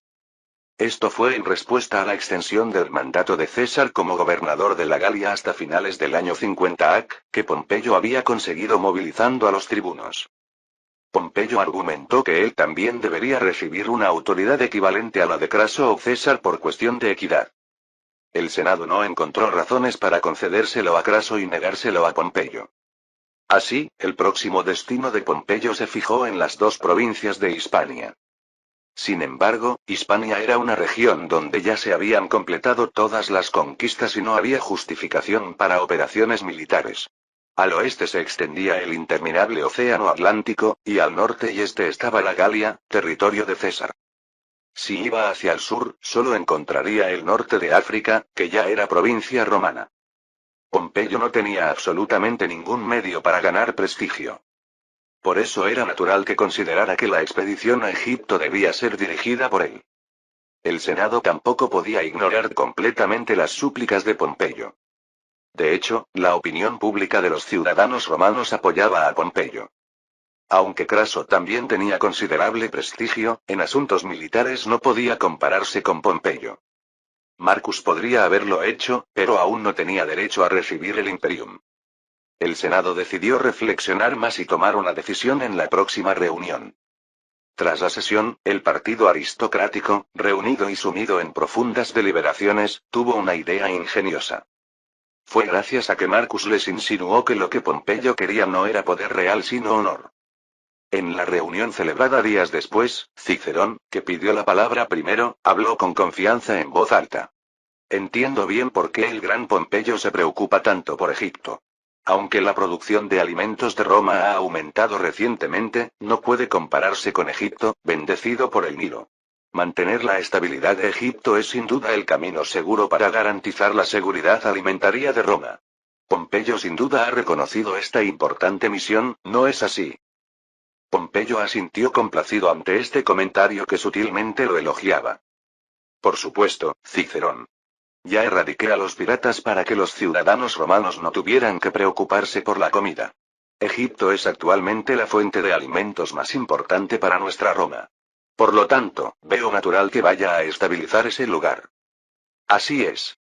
Esto fue en respuesta a la extensión del mandato de César como gobernador de la Galia hasta finales del año 50 AC, que Pompeyo había conseguido movilizando a los tribunos. Pompeyo argumentó que él también debería recibir una autoridad equivalente a la de Craso o César por cuestión de equidad. El Senado no encontró razones para concedérselo a Craso y negárselo a Pompeyo. Así, el próximo destino de Pompeyo se fijó en las dos provincias de Hispania. Sin embargo, Hispania era una región donde ya se habían completado todas las conquistas y no había justificación para operaciones militares. Al oeste se extendía el interminable Océano Atlántico, y al norte y este estaba la Galia, territorio de César. Si iba hacia el sur, solo encontraría el norte de África, que ya era provincia romana. Pompeyo no tenía absolutamente ningún medio para ganar prestigio. Por eso era natural que considerara que la expedición a Egipto debía ser dirigida por él. El Senado tampoco podía ignorar completamente las súplicas de Pompeyo. De hecho, la opinión pública de los ciudadanos romanos apoyaba a Pompeyo. Aunque Craso también tenía considerable prestigio, en asuntos militares no podía compararse con Pompeyo. Marcus podría haberlo hecho, pero aún no tenía derecho a recibir el imperium. El Senado decidió reflexionar más y tomar una decisión en la próxima reunión. Tras la sesión, el partido aristocrático, reunido y sumido en profundas deliberaciones, tuvo una idea ingeniosa. Fue gracias a que Marcus les insinuó que lo que Pompeyo quería no era poder real sino honor. En la reunión celebrada días después, Cicerón, que pidió la palabra primero, habló con confianza en voz alta. Entiendo bien por qué el gran Pompeyo se preocupa tanto por Egipto. Aunque la producción de alimentos de Roma ha aumentado recientemente, no puede compararse con Egipto, bendecido por el Nilo. Mantener la estabilidad de Egipto es sin duda el camino seguro para garantizar la seguridad alimentaria de Roma. Pompeyo sin duda ha reconocido esta importante misión, ¿no es así? Pompeyo asintió complacido ante este comentario que sutilmente lo elogiaba. Por supuesto, Cicerón. Ya erradiqué a los piratas para que los ciudadanos romanos no tuvieran que preocuparse por la comida. Egipto es actualmente la fuente de alimentos más importante para nuestra Roma. Por lo tanto, veo natural que vaya a estabilizar ese lugar. Así es.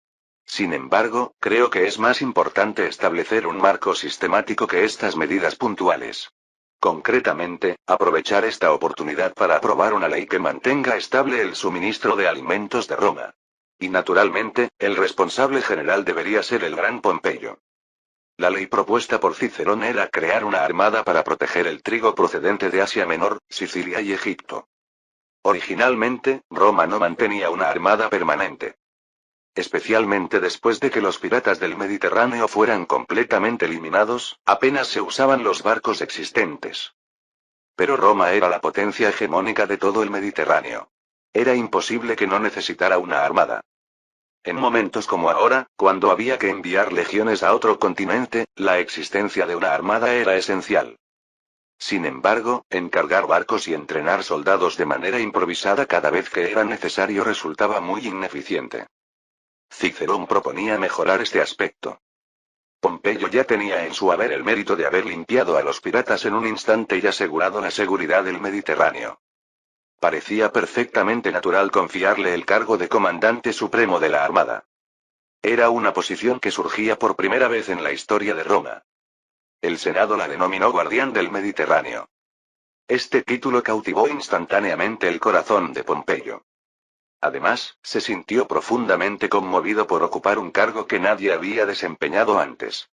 Sin embargo, creo que es más importante establecer un marco sistemático que estas medidas puntuales. Concretamente, aprovechar esta oportunidad para aprobar una ley que mantenga estable el suministro de alimentos de Roma. Y naturalmente, el responsable general debería ser el gran Pompeyo. La ley propuesta por Cicerón era crear una armada para proteger el trigo procedente de Asia Menor, Sicilia y Egipto. Originalmente, Roma no mantenía una armada permanente. Especialmente después de que los piratas del Mediterráneo fueran completamente eliminados, apenas se usaban los barcos existentes. Pero Roma era la potencia hegemónica de todo el Mediterráneo. Era imposible que no necesitara una armada. En momentos como ahora, cuando había que enviar legiones a otro continente, la existencia de una armada era esencial. Sin embargo, encargar barcos y entrenar soldados de manera improvisada cada vez que era necesario resultaba muy ineficiente. Cicerón proponía mejorar este aspecto. Pompeyo ya tenía en su haber el mérito de haber limpiado a los piratas en un instante y asegurado la seguridad del Mediterráneo. Parecía perfectamente natural confiarle el cargo de comandante supremo de la Armada. Era una posición que surgía por primera vez en la historia de Roma. El Senado la denominó Guardián del Mediterráneo. Este título cautivó instantáneamente el corazón de Pompeyo. Además, se sintió profundamente conmovido por ocupar un cargo que nadie había desempeñado antes.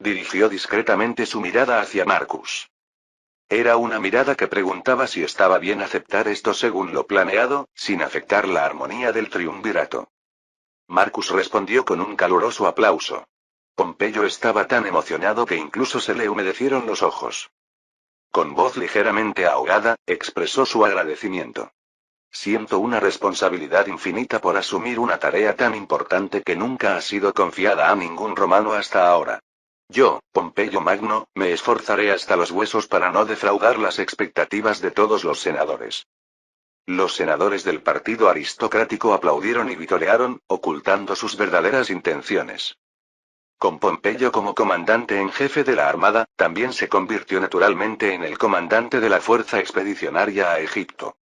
Dirigió discretamente su mirada hacia Marcus. Era una mirada que preguntaba si estaba bien aceptar esto según lo planeado, sin afectar la armonía del triunvirato. Marcus respondió con un caluroso aplauso. Pompeyo estaba tan emocionado que incluso se le humedecieron los ojos. Con voz ligeramente ahogada, expresó su agradecimiento. Siento una responsabilidad infinita por asumir una tarea tan importante que nunca ha sido confiada a ningún romano hasta ahora. Yo, Pompeyo Magno, me esforzaré hasta los huesos para no defraudar las expectativas de todos los senadores. Los senadores del partido aristocrático aplaudieron y vitorearon, ocultando sus verdaderas intenciones. Con Pompeyo como comandante en jefe de la armada, también se convirtió naturalmente en el comandante de la fuerza expedicionaria a Egipto.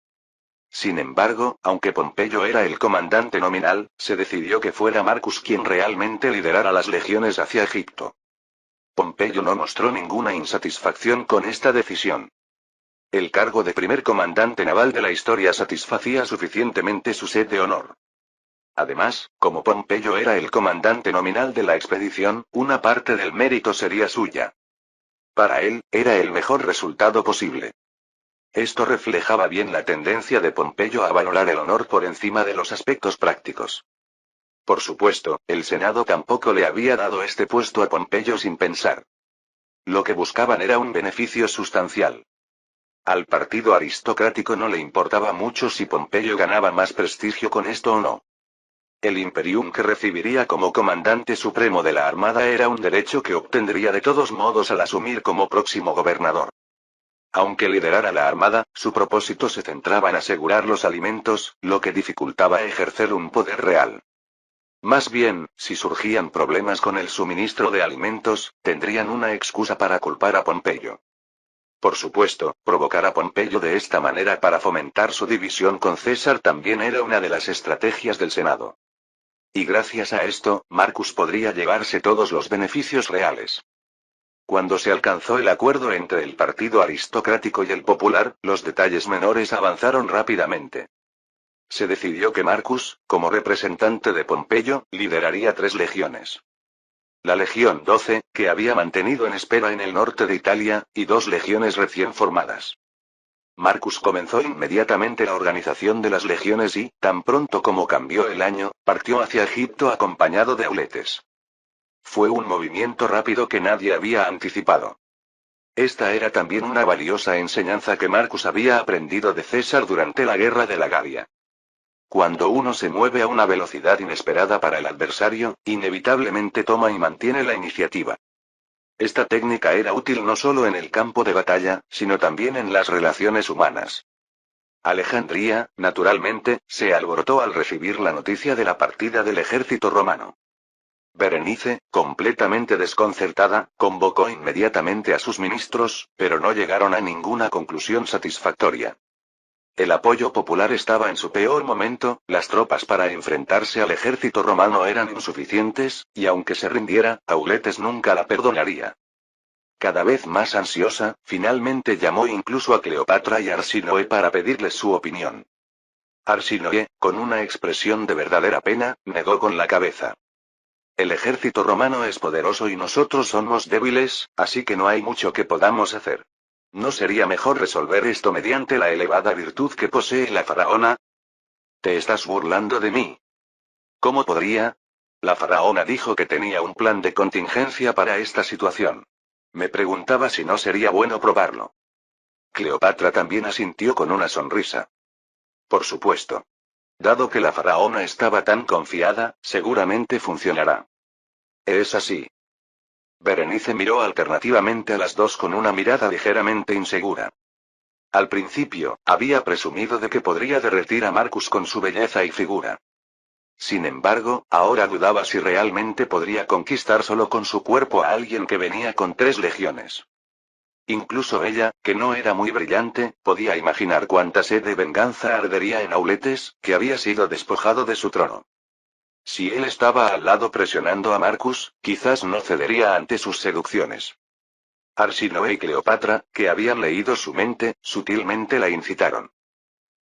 Sin embargo, aunque Pompeyo era el comandante nominal, se decidió que fuera Marcus quien realmente liderara las legiones hacia Egipto. Pompeyo no mostró ninguna insatisfacción con esta decisión. El cargo de primer comandante naval de la historia satisfacía suficientemente su sed de honor. Además, como Pompeyo era el comandante nominal de la expedición, una parte del mérito sería suya. Para él, era el mejor resultado posible. Esto reflejaba bien la tendencia de Pompeyo a valorar el honor por encima de los aspectos prácticos. Por supuesto, el Senado tampoco le había dado este puesto a Pompeyo sin pensar. Lo que buscaban era un beneficio sustancial. Al partido aristocrático no le importaba mucho si Pompeyo ganaba más prestigio con esto o no. El imperium que recibiría como comandante supremo de la armada era un derecho que obtendría de todos modos al asumir como próximo gobernador. Aunque liderara la armada, su propósito se centraba en asegurar los alimentos, lo que dificultaba ejercer un poder real. Más bien, si surgían problemas con el suministro de alimentos, tendrían una excusa para culpar a Pompeyo. Por supuesto, provocar a Pompeyo de esta manera para fomentar su división con César también era una de las estrategias del Senado. Y gracias a esto, Marcus podría llevarse todos los beneficios reales. Cuando se alcanzó el acuerdo entre el partido aristocrático y el popular, los detalles menores avanzaron rápidamente. Se decidió que Marcus, como representante de Pompeyo, lideraría 3 legiones. La Legión 12, que había mantenido en espera en el norte de Italia, y 2 legiones recién formadas. Marcus comenzó inmediatamente la organización de las legiones y, tan pronto como cambió el año, partió hacia Egipto acompañado de Auletes. Fue un movimiento rápido que nadie había anticipado. Esta era también una valiosa enseñanza que Marcus había aprendido de César durante la guerra de la Galia. Cuando uno se mueve a una velocidad inesperada para el adversario, inevitablemente toma y mantiene la iniciativa. Esta técnica era útil no solo en el campo de batalla, sino también en las relaciones humanas. Alejandría, naturalmente, se alborotó al recibir la noticia de la partida del ejército romano. Berenice, completamente desconcertada, convocó inmediatamente a sus ministros, pero no llegaron a ninguna conclusión satisfactoria. El apoyo popular estaba en su peor momento, las tropas para enfrentarse al ejército romano eran insuficientes, y aunque se rindiera, Auletes nunca la perdonaría. Cada vez más ansiosa, finalmente llamó incluso a Cleopatra y Arsínoe para pedirles su opinión. Arsínoe, con una expresión de verdadera pena, negó con la cabeza. El ejército romano es poderoso y nosotros somos débiles, así que no hay mucho que podamos hacer. ¿No sería mejor resolver esto mediante la elevada virtud que posee la faraona? ¿Te estás burlando de mí? ¿Cómo podría? La faraona dijo que tenía un plan de contingencia para esta situación. Me preguntaba si no sería bueno probarlo. Cleopatra también asintió con una sonrisa. Por supuesto. Dado que la faraona estaba tan confiada, seguramente funcionará. Es así. Berenice miró alternativamente a las dos con una mirada ligeramente insegura. Al principio, había presumido de que podría derretir a Marcus con su belleza y figura. Sin embargo, ahora dudaba si realmente podría conquistar solo con su cuerpo a alguien que venía con 3 legiones. Incluso ella, que no era muy brillante, podía imaginar cuánta sed de venganza ardería en Auletes, que había sido despojado de su trono. Si él estaba al lado presionando a Marcus, quizás no cedería ante sus seducciones. Arsínoe y Cleopatra, que habían leído su mente, sutilmente la incitaron.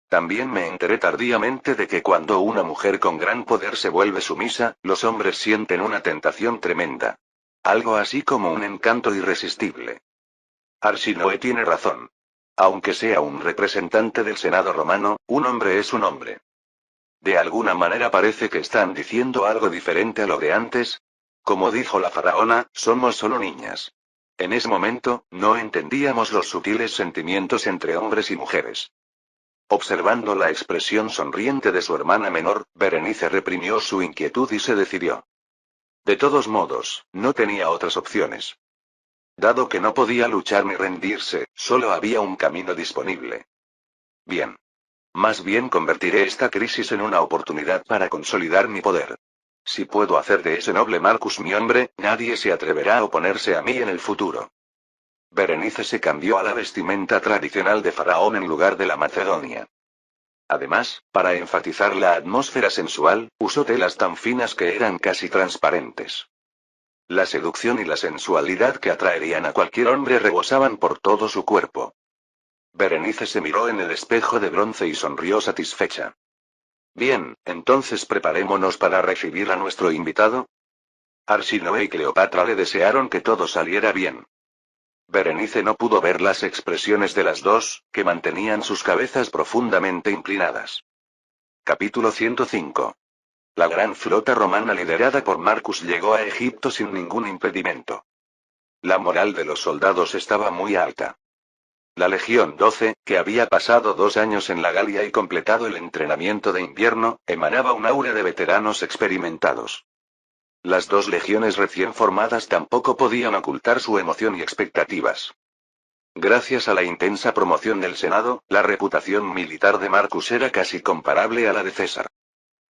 También me enteré tardíamente de que cuando una mujer con gran poder se vuelve sumisa, los hombres sienten una tentación tremenda. Algo así como un encanto irresistible. Arsínoe tiene razón. Aunque sea un representante del Senado romano, un hombre es un hombre. De alguna manera parece que están diciendo algo diferente a lo de antes. Como dijo la faraona, somos solo niñas. En ese momento, no entendíamos los sutiles sentimientos entre hombres y mujeres. Observando la expresión sonriente de su hermana menor, Berenice reprimió su inquietud y se decidió. De todos modos, no tenía otras opciones. Dado que no podía luchar ni rendirse, solo había un camino disponible. Bien. Más bien convertiré esta crisis en una oportunidad para consolidar mi poder. Si puedo hacer de ese noble Marcus mi hombre, nadie se atreverá a oponerse a mí en el futuro. Berenice se cambió a la vestimenta tradicional de faraón en lugar de la macedonia. Además, para enfatizar la atmósfera sensual, usó telas tan finas que eran casi transparentes. La seducción y la sensualidad que atraerían a cualquier hombre rebosaban por todo su cuerpo. Berenice se miró en el espejo de bronce y sonrió satisfecha. Bien, entonces preparémonos para recibir a nuestro invitado. Arsinoe y Cleopatra le desearon que todo saliera bien. Berenice no pudo ver las expresiones de las dos, que mantenían sus cabezas profundamente inclinadas. Capítulo 105. La gran flota romana liderada por Marcus llegó a Egipto sin ningún impedimento. La moral de los soldados estaba muy alta. La Legión 12, que había pasado 2 años en la Galia y completado el entrenamiento de invierno, emanaba un aura de veteranos experimentados. Las 2 legiones recién formadas tampoco podían ocultar su emoción y expectativas. Gracias a la intensa promoción del Senado, la reputación militar de Marcus era casi comparable a la de César.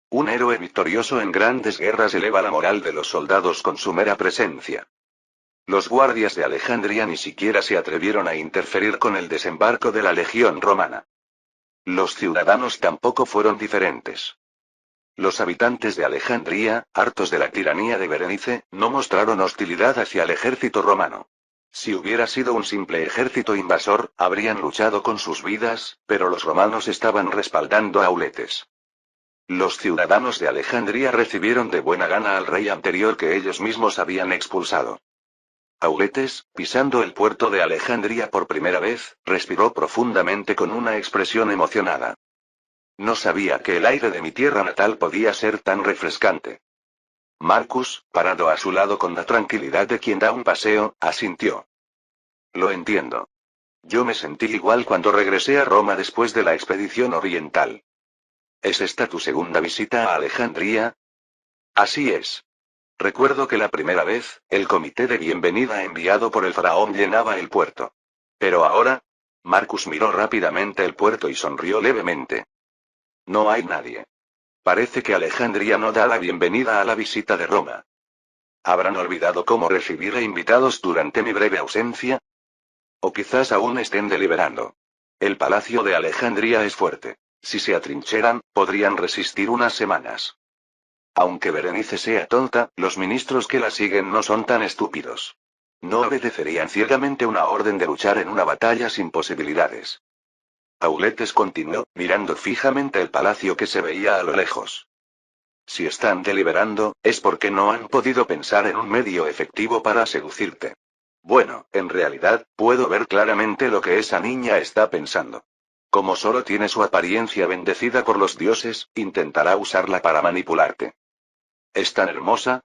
Un héroe victorioso en grandes guerras eleva la moral de los soldados con su mera presencia. Los guardias de Alejandría ni siquiera se atrevieron a interferir con el desembarco de la legión romana. Los ciudadanos tampoco fueron diferentes. Los habitantes de Alejandría, hartos de la tiranía de Berenice, no mostraron hostilidad hacia el ejército romano. Si hubiera sido un simple ejército invasor, habrían luchado con sus vidas, pero los romanos estaban respaldando a Auletes. Los ciudadanos de Alejandría recibieron de buena gana al rey anterior que ellos mismos habían expulsado. Auletes, pisando el puerto de Alejandría por primera vez, respiró profundamente con una expresión emocionada. No sabía que el aire de mi tierra natal podía ser tan refrescante. Marcus, parado a su lado con la tranquilidad de quien da un paseo, asintió. Lo entiendo. Yo me sentí igual cuando regresé a Roma después de la expedición oriental. ¿Es esta tu segunda visita a Alejandría? Así es. Recuerdo que la primera vez, el comité de bienvenida enviado por el faraón llenaba el puerto. Pero ahora... Marcus miró rápidamente el puerto y sonrió levemente. No hay nadie. Parece que Alejandría no da la bienvenida a la visita de Roma. ¿Habrán olvidado cómo recibir a invitados durante mi breve ausencia? O quizás aún estén deliberando. El palacio de Alejandría es fuerte. Si se atrincheran, podrían resistir unas semanas. Aunque Berenice sea tonta, los ministros que la siguen no son tan estúpidos. No obedecerían ciegamente una orden de luchar en una batalla sin posibilidades. Auletes continuó, mirando fijamente el palacio que se veía a lo lejos. Si están deliberando, es porque no han podido pensar en un medio efectivo para seducirte. Bueno, en realidad, puedo ver claramente lo que esa niña está pensando. Como solo tiene su apariencia bendecida por los dioses, intentará usarla para manipularte. ¿Es tan hermosa?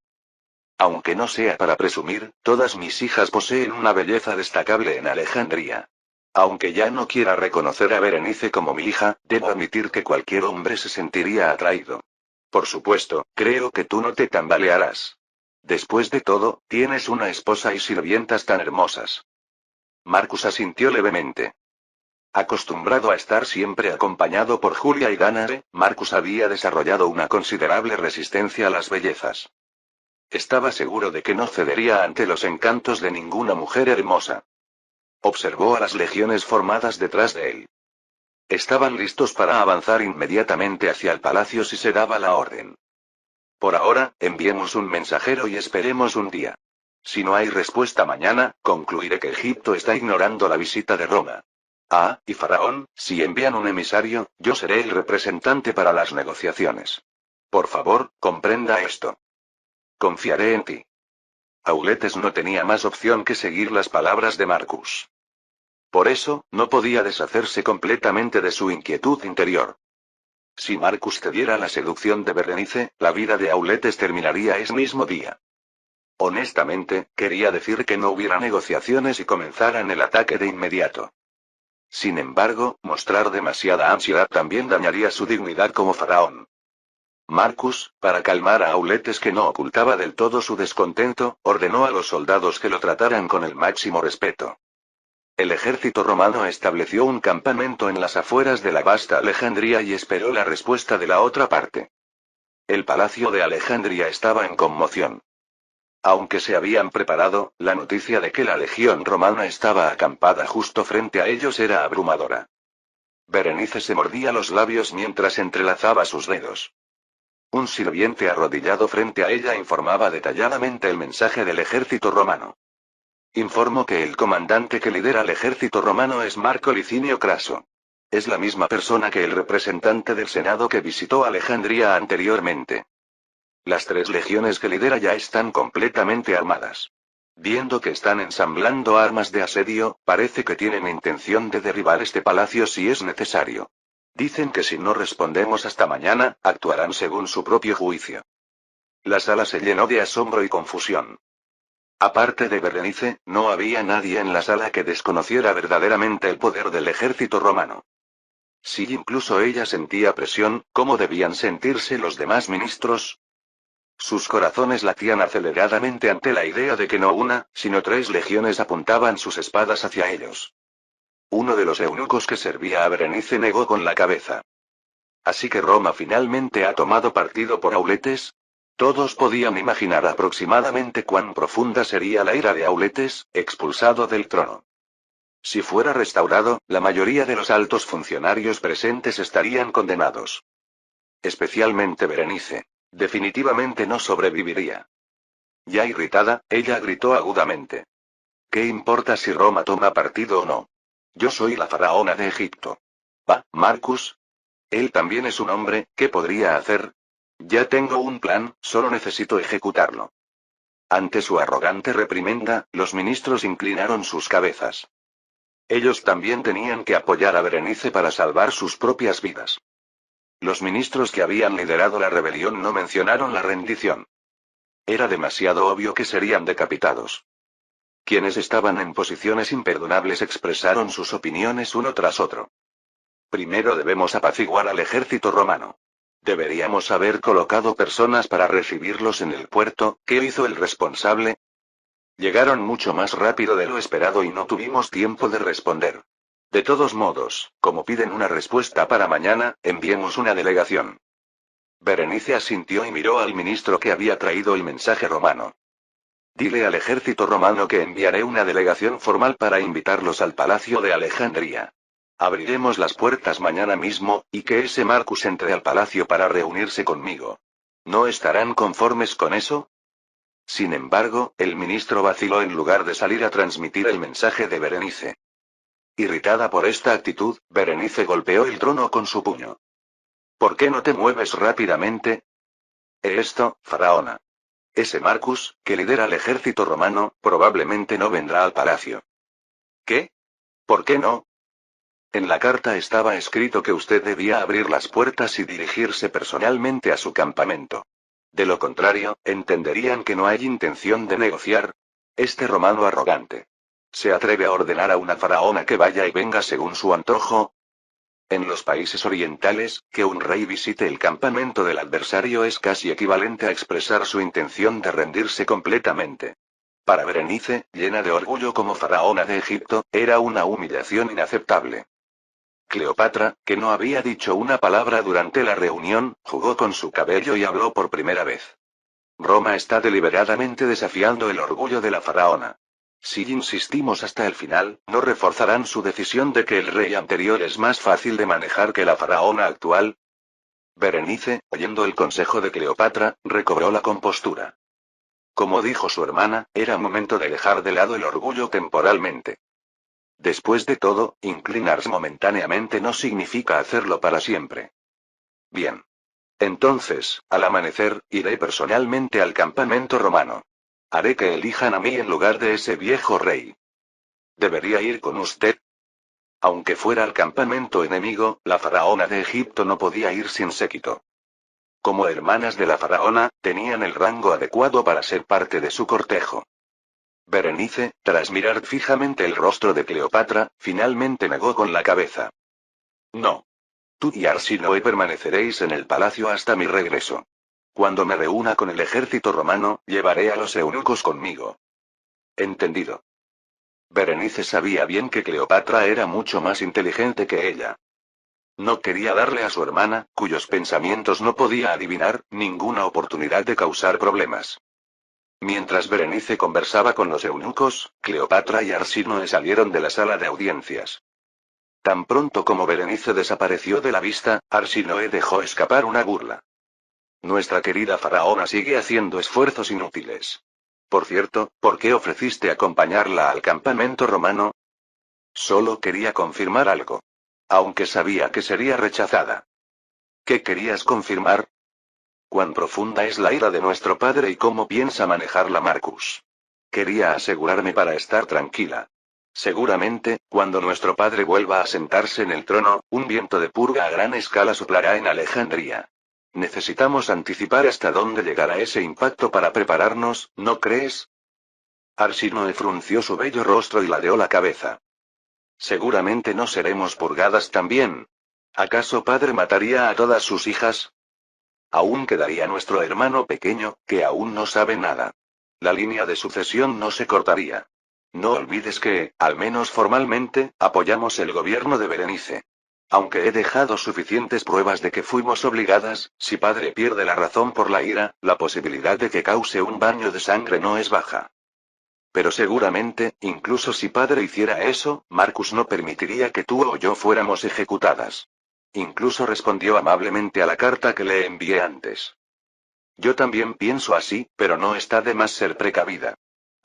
Aunque no sea para presumir, todas mis hijas poseen una belleza destacable en Alejandría. Aunque ya no quiera reconocer a Berenice como mi hija, debo admitir que cualquier hombre se sentiría atraído. Por supuesto, creo que tú no te tambalearás. Después de todo, tienes una esposa y sirvientas tan hermosas. Marcus asintió levemente. Acostumbrado a estar siempre acompañado por Julia y Danae, Marcus había desarrollado una considerable resistencia a las bellezas. Estaba seguro de que no cedería ante los encantos de ninguna mujer hermosa. Observó a las legiones formadas detrás de él. Estaban listos para avanzar inmediatamente hacia el palacio si se daba la orden. Por ahora, enviemos un mensajero y esperemos un día. Si no hay respuesta mañana, concluiré que Egipto está ignorando la visita de Roma. Ah, y Faraón, si envían un emisario, yo seré el representante para las negociaciones. Por favor, comprenda esto. Confiaré en ti. Auletes no tenía más opción que seguir las palabras de Marcus. Por eso, no podía deshacerse completamente de su inquietud interior. Si Marcus cediera a la seducción de Berenice, la vida de Auletes terminaría ese mismo día. Honestamente, quería decir que no hubiera negociaciones y comenzaran el ataque de inmediato. Sin embargo, mostrar demasiada ansiedad también dañaría su dignidad como faraón. Marcus, para calmar a Auletes que no ocultaba del todo su descontento, ordenó a los soldados que lo trataran con el máximo respeto. El ejército romano estableció un campamento en las afueras de la vasta Alejandría y esperó la respuesta de la otra parte. El palacio de Alejandría estaba en conmoción. Aunque se habían preparado, la noticia de que la legión romana estaba acampada justo frente a ellos era abrumadora. Berenice se mordía los labios mientras entrelazaba sus dedos. Un sirviente arrodillado frente a ella informaba detalladamente el mensaje del ejército romano. Informo que el comandante que lidera el ejército romano es Marco Licinio Craso. Es la misma persona que el representante del Senado que visitó Alejandría anteriormente. Las 3 legiones que lidera ya están completamente armadas. Viendo que están ensamblando armas de asedio, parece que tienen intención de derribar este palacio si es necesario. Dicen que si no respondemos hasta mañana, actuarán según su propio juicio. La sala se llenó de asombro y confusión. Aparte de Berenice, no había nadie en la sala que desconociera verdaderamente el poder del ejército romano. Si incluso ella sentía presión, ¿cómo debían sentirse los demás ministros? Sus corazones latían aceleradamente ante la idea de que no una, sino 3 legiones apuntaban sus espadas hacia ellos. Uno de los eunucos que servía a Berenice negó con la cabeza. ¿Así que Roma finalmente ha tomado partido por Auletes? Todos podían imaginar aproximadamente cuán profunda sería la ira de Auletes, expulsado del trono. Si fuera restaurado, la mayoría de los altos funcionarios presentes estarían condenados. Especialmente Berenice. Definitivamente no sobreviviría. Ya irritada, ella gritó agudamente. ¿Qué importa si Roma toma partido o no? Yo soy la faraona de Egipto. ¿Va, Marcus? Él también es un hombre, ¿qué podría hacer? Ya tengo un plan, solo necesito ejecutarlo. Ante su arrogante reprimenda, los ministros inclinaron sus cabezas. Ellos también tenían que apoyar a Berenice para salvar sus propias vidas. Los ministros que habían liderado la rebelión no mencionaron la rendición. Era demasiado obvio que serían decapitados. Quienes estaban en posiciones imperdonables expresaron sus opiniones uno tras otro. Primero debemos apaciguar al ejército romano. Deberíamos haber colocado personas para recibirlos en el puerto. ¿Qué hizo el responsable? Llegaron mucho más rápido de lo esperado y no tuvimos tiempo de responder. De todos modos, como piden una respuesta para mañana, enviemos una delegación. Berenice asintió y miró al ministro que había traído el mensaje romano. Dile al ejército romano que enviaré una delegación formal para invitarlos al palacio de Alejandría. Abriremos las puertas mañana mismo, y que ese Marcus entre al palacio para reunirse conmigo. ¿No estarán conformes con eso? Sin embargo, el ministro vaciló en lugar de salir a transmitir el mensaje de Berenice. Irritada por esta actitud, Berenice golpeó el trono con su puño. ¿Por qué no te mueves rápidamente? Esto, faraona. Ese Marcus, que lidera el ejército romano, probablemente no vendrá al palacio. ¿Qué? ¿Por qué no? En la carta estaba escrito que usted debía abrir las puertas y dirigirse personalmente a su campamento. De lo contrario, entenderían que no hay intención de negociar. Este romano arrogante. ¿Se atreve a ordenar a una faraona que vaya y venga según su antojo? En los países orientales, que un rey visite el campamento del adversario es casi equivalente a expresar su intención de rendirse completamente. Para Berenice, llena de orgullo como faraona de Egipto, era una humillación inaceptable. Cleopatra, que no había dicho una palabra durante la reunión, jugó con su cabello y habló por primera vez. Roma está deliberadamente desafiando el orgullo de la faraona. Si insistimos hasta el final, ¿no reforzarán su decisión de que el rey anterior es más fácil de manejar que la faraona actual? Berenice, oyendo el consejo de Cleopatra, recobró la compostura. Como dijo su hermana, era momento de dejar de lado el orgullo temporalmente. Después de todo, inclinarse momentáneamente no significa hacerlo para siempre. Bien. Entonces, al amanecer, iré personalmente al campamento romano. Haré que elijan a mí en lugar de ese viejo rey. ¿Debería ir con usted? Aunque fuera al campamento enemigo, la faraona de Egipto no podía ir sin séquito. Como hermanas de la faraona, tenían el rango adecuado para ser parte de su cortejo. Berenice, tras mirar fijamente el rostro de Cleopatra, finalmente negó con la cabeza. No. Tú y Arsinoe permaneceréis en el palacio hasta mi regreso. Cuando me reúna con el ejército romano, llevaré a los eunucos conmigo. Entendido. Berenice sabía bien que Cleopatra era mucho más inteligente que ella. No quería darle a su hermana, cuyos pensamientos no podía adivinar, ninguna oportunidad de causar problemas. Mientras Berenice conversaba con los eunucos, Cleopatra y Arsinoe salieron de la sala de audiencias. Tan pronto como Berenice desapareció de la vista, Arsinoe dejó escapar una burla. Nuestra querida faraona sigue haciendo esfuerzos inútiles. Por cierto, ¿por qué ofreciste acompañarla al campamento romano? Solo quería confirmar algo. Aunque sabía que sería rechazada. ¿Qué querías confirmar? Cuán profunda es la ira de nuestro padre y cómo piensa manejarla Marcus. Quería asegurarme para estar tranquila. Seguramente, cuando nuestro padre vuelva a sentarse en el trono, un viento de purga a gran escala soplará en Alejandría. Necesitamos anticipar hasta dónde llegará ese impacto para prepararnos, ¿no crees? Arsinoe frunció su bello rostro y ladeó la cabeza. Seguramente no seremos purgadas también. ¿Acaso padre mataría a todas sus hijas? Aún quedaría nuestro hermano pequeño, que aún no sabe nada. La línea de sucesión no se cortaría. No olvides que, al menos formalmente, apoyamos el gobierno de Berenice. Aunque he dejado suficientes pruebas de que fuimos obligadas, si padre pierde la razón por la ira, la posibilidad de que cause un baño de sangre no es baja. Pero seguramente, incluso si padre hiciera eso, Marcus no permitiría que tú o yo fuéramos ejecutadas. Incluso respondió amablemente a la carta que le envié antes. Yo también pienso así, pero no está de más ser precavida.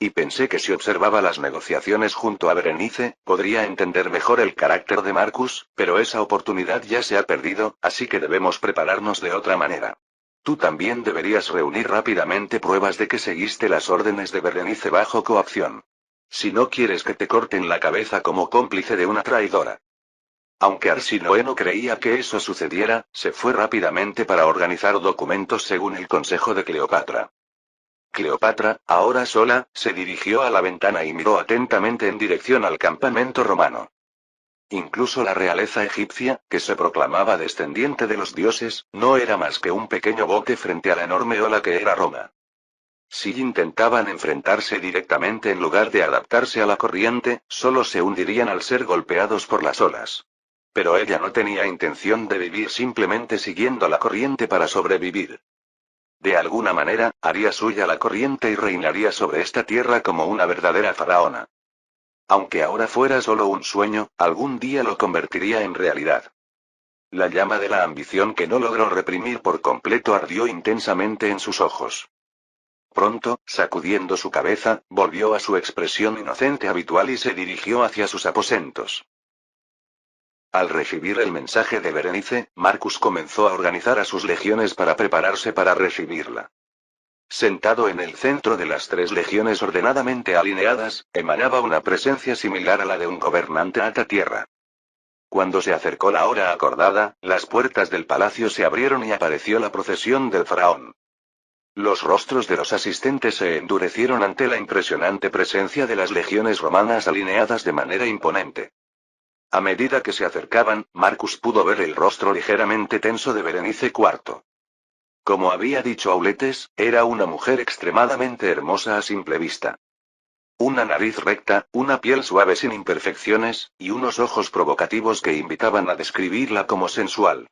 Y pensé que si observaba las negociaciones junto a Berenice, podría entender mejor el carácter de Marcus, pero esa oportunidad ya se ha perdido, así que debemos prepararnos de otra manera. Tú también deberías reunir rápidamente pruebas de que seguiste las órdenes de Berenice bajo coacción. Si no quieres que te corten la cabeza como cómplice de una traidora. Aunque Arsinoe no creía que eso sucediera, se fue rápidamente para organizar documentos según el consejo de Cleopatra. Cleopatra, ahora sola, se dirigió a la ventana y miró atentamente en dirección al campamento romano. Incluso la realeza egipcia, que se proclamaba descendiente de los dioses, no era más que un pequeño bote frente a la enorme ola que era Roma. Si intentaban enfrentarse directamente en lugar de adaptarse a la corriente, solo se hundirían al ser golpeados por las olas. Pero ella no tenía intención de vivir simplemente siguiendo la corriente para sobrevivir. De alguna manera, haría suya la corriente y reinaría sobre esta tierra como una verdadera faraona. Aunque ahora fuera solo un sueño, algún día lo convertiría en realidad. La llama de la ambición que no logró reprimir por completo ardió intensamente en sus ojos. Pronto, sacudiendo su cabeza, volvió a su expresión inocente habitual y se dirigió hacia sus aposentos. Al recibir el mensaje de Berenice, Marcus comenzó a organizar a sus legiones para prepararse para recibirla. Sentado en el centro de las 3 legiones ordenadamente alineadas, emanaba una presencia similar a la de un gobernante alta tierra. Cuando se acercó la hora acordada, las puertas del palacio se abrieron y apareció la procesión del faraón. Los rostros de los asistentes se endurecieron ante la impresionante presencia de las legiones romanas alineadas de manera imponente. A medida que se acercaban, Marcus pudo ver el rostro ligeramente tenso de Berenice IV. Como había dicho Auletes, era una mujer extremadamente hermosa a simple vista. Una nariz recta, una piel suave sin imperfecciones, y unos ojos provocativos que invitaban a describirla como sensual.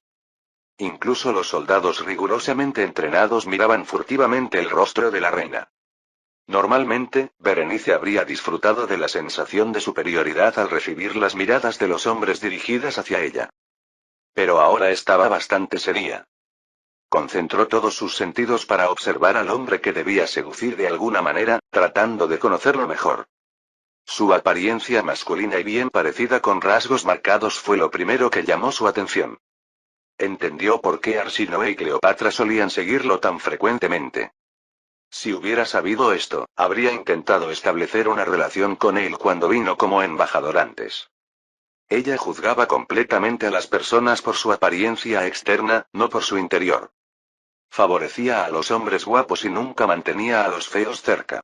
Incluso los soldados rigurosamente entrenados miraban furtivamente el rostro de la reina. Normalmente, Berenice habría disfrutado de la sensación de superioridad al recibir las miradas de los hombres dirigidas hacia ella. Pero ahora estaba bastante seria. Concentró todos sus sentidos para observar al hombre que debía seducir de alguna manera, tratando de conocerlo mejor. Su apariencia masculina y bien parecida con rasgos marcados fue lo primero que llamó su atención. Entendió por qué Arsinoe y Cleopatra solían seguirlo tan frecuentemente. Si hubiera sabido esto, habría intentado establecer una relación con él cuando vino como embajador antes. Ella juzgaba completamente a las personas por su apariencia externa, no por su interior. Favorecía a los hombres guapos y nunca mantenía a los feos cerca.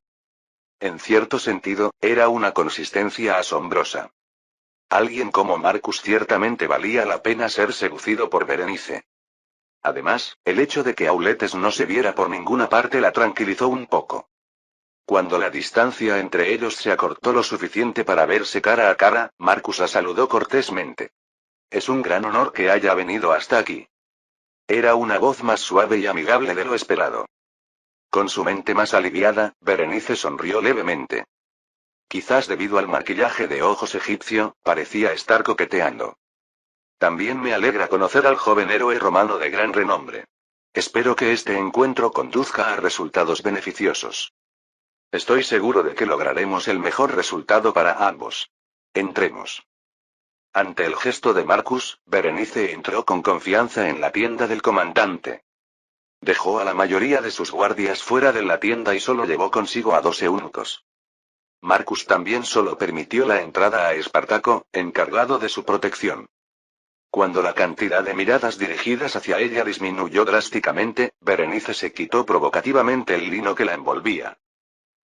En cierto sentido, era una consistencia asombrosa. Alguien como Marcus ciertamente valía la pena ser seducido por Berenice. Además, el hecho de que Auletes no se viera por ninguna parte la tranquilizó un poco. Cuando la distancia entre ellos se acortó lo suficiente para verse cara a cara, Marcus la saludó cortésmente. Es un gran honor que haya venido hasta aquí. Era una voz más suave y amigable de lo esperado. Con su mente más aliviada, Berenice sonrió levemente. Quizás debido al maquillaje de ojos egipcio, parecía estar coqueteando. También me alegra conocer al joven héroe romano de gran renombre. Espero que este encuentro conduzca a resultados beneficiosos. Estoy seguro de que lograremos el mejor resultado para ambos. Entremos. Ante el gesto de Marcus, Berenice entró con confianza en la tienda del comandante. Dejó a la mayoría de sus guardias fuera de la tienda y solo llevó consigo a 2 eunucos. Marcus también solo permitió la entrada a Espartaco, encargado de su protección. Cuando la cantidad de miradas dirigidas hacia ella disminuyó drásticamente, Berenice se quitó provocativamente el lino que la envolvía.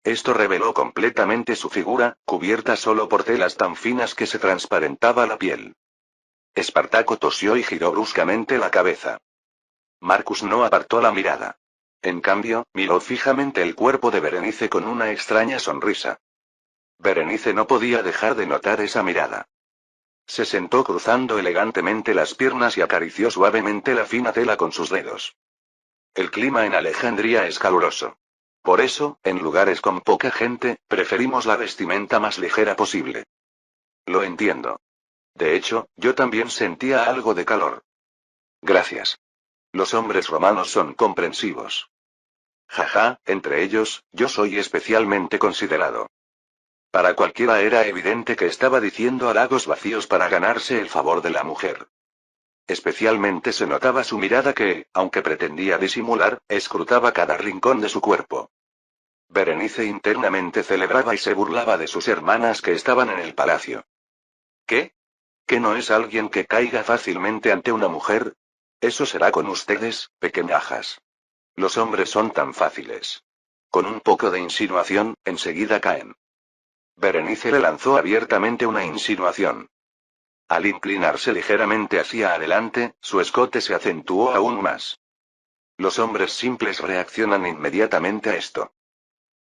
Esto reveló completamente su figura, cubierta solo por telas tan finas que se transparentaba la piel. Espartaco tosió y giró bruscamente la cabeza. Marcus no apartó la mirada. En cambio, miró fijamente el cuerpo de Berenice con una extraña sonrisa. Berenice no podía dejar de notar esa mirada. Se sentó cruzando elegantemente las piernas y acarició suavemente la fina tela con sus dedos. El clima en Alejandría es caluroso. Por eso, en lugares con poca gente, preferimos la vestimenta más ligera posible. Lo entiendo. De hecho, yo también sentía algo de calor. Gracias. Los hombres romanos son comprensivos. Jaja, entre ellos, yo soy especialmente considerado. Para cualquiera era evidente que estaba diciendo halagos vacíos para ganarse el favor de la mujer. Especialmente se notaba su mirada que, aunque pretendía disimular, escrutaba cada rincón de su cuerpo. Berenice internamente celebraba y se burlaba de sus hermanas que estaban en el palacio. ¿Qué? ¿Que no es alguien que caiga fácilmente ante una mujer? Eso será con ustedes, pequeñajas. Los hombres son tan fáciles. Con un poco de insinuación, enseguida caen. Berenice le lanzó abiertamente una insinuación. Al inclinarse ligeramente hacia adelante, su escote se acentuó aún más. Los hombres simples reaccionan inmediatamente a esto.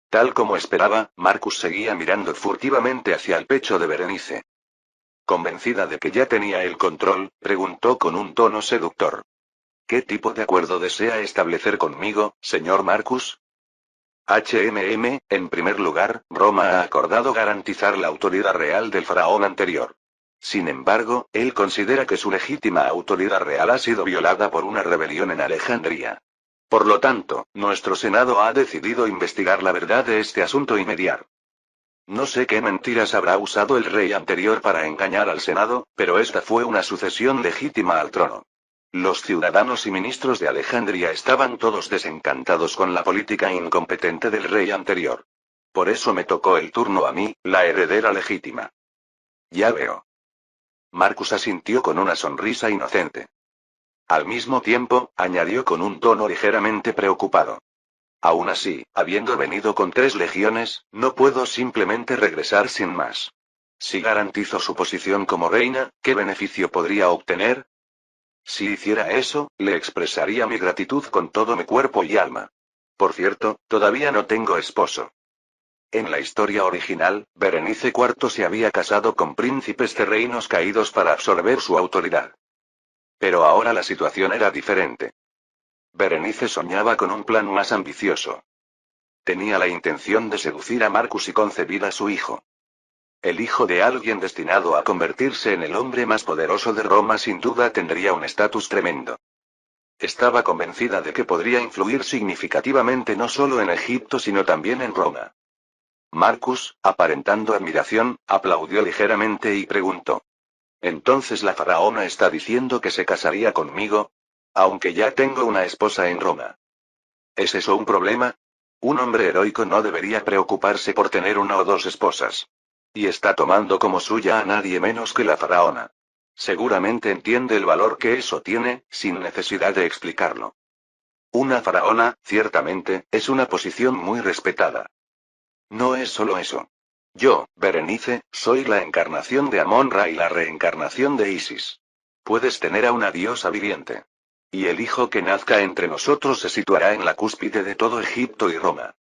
Tal como esperaba, Marcus seguía mirando furtivamente hacia el pecho de Berenice. Convencida de que ya tenía el control, preguntó con un tono seductor. ¿Qué tipo de acuerdo desea establecer conmigo, señor Marcus? En primer lugar, Roma ha acordado garantizar la autoridad real del faraón anterior. Sin embargo, él considera que su legítima autoridad real ha sido violada por una rebelión en Alejandría. Por lo tanto, nuestro Senado ha decidido investigar la verdad de este asunto y mediar. No sé qué mentiras habrá usado el rey anterior para engañar al Senado, pero esta fue una sucesión legítima al trono. Los ciudadanos y ministros de Alejandría estaban todos desencantados con la política incompetente del rey anterior. Por eso me tocó el turno a mí, la heredera legítima. Ya veo. Marcus asintió con una sonrisa inocente. Al mismo tiempo, añadió con un tono ligeramente preocupado. Aún así, habiendo venido con 3 legiones, no puedo simplemente regresar sin más. Si garantizo su posición como reina, ¿qué beneficio podría obtener? Si hiciera eso, le expresaría mi gratitud con todo mi cuerpo y alma. Por cierto, todavía no tengo esposo. En la historia original, Berenice IV se había casado con príncipes de reinos caídos para absorber su autoridad. Pero ahora la situación era diferente. Berenice soñaba con un plan más ambicioso. Tenía la intención de seducir a Marcus y concebir a su hijo. El hijo de alguien destinado a convertirse en el hombre más poderoso de Roma sin duda tendría un estatus tremendo. Estaba convencida de que podría influir significativamente no solo en Egipto sino también en Roma. Marcus, aparentando admiración, aplaudió ligeramente y preguntó. ¿Entonces la faraona está diciendo que se casaría conmigo? Aunque ya tengo una esposa en Roma. ¿Es eso un problema? Un hombre heroico no debería preocuparse por tener 1 o 2 esposas. Y está tomando como suya a nadie menos que la faraona. Seguramente entiende el valor que eso tiene, sin necesidad de explicarlo. Una faraona, ciertamente, es una posición muy respetada. No es solo eso. Yo, Berenice, soy la encarnación de Amon-Ra y la reencarnación de Isis. Puedes tener a una diosa viviente. Y el hijo que nazca entre nosotros se situará en la cúspide de todo Egipto y Roma.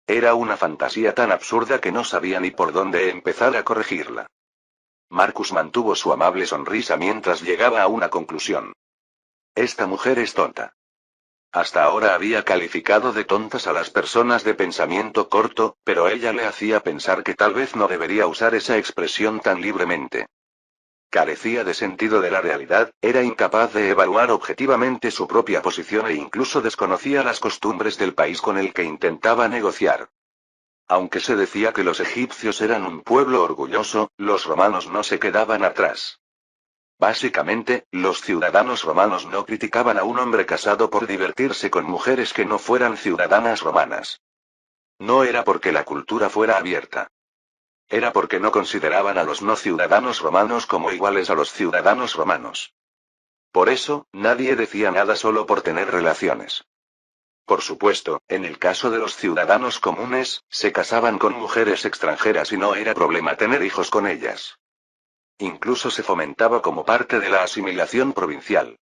Era una fantasía tan absurda que no sabía ni por dónde empezar a corregirla. Marcus mantuvo su amable sonrisa mientras llegaba a una conclusión. Esta mujer es tonta. Hasta ahora había calificado de tontas a las personas de pensamiento corto, pero ella le hacía pensar que tal vez no debería usar esa expresión tan libremente. Carecía de sentido de la realidad, era incapaz de evaluar objetivamente su propia posición e incluso desconocía las costumbres del país con el que intentaba negociar. Aunque se decía que los egipcios eran un pueblo orgulloso, los romanos no se quedaban atrás. Básicamente, los ciudadanos romanos no criticaban a un hombre casado por divertirse con mujeres que no fueran ciudadanas romanas. No era porque la cultura fuera abierta. Era porque no consideraban a los no ciudadanos romanos como iguales a los ciudadanos romanos. Por eso, nadie decía nada solo por tener relaciones. Por supuesto, en el caso de los ciudadanos comunes, se casaban con mujeres extranjeras y no era problema tener hijos con ellas. Incluso se fomentaba como parte de la asimilación provincial.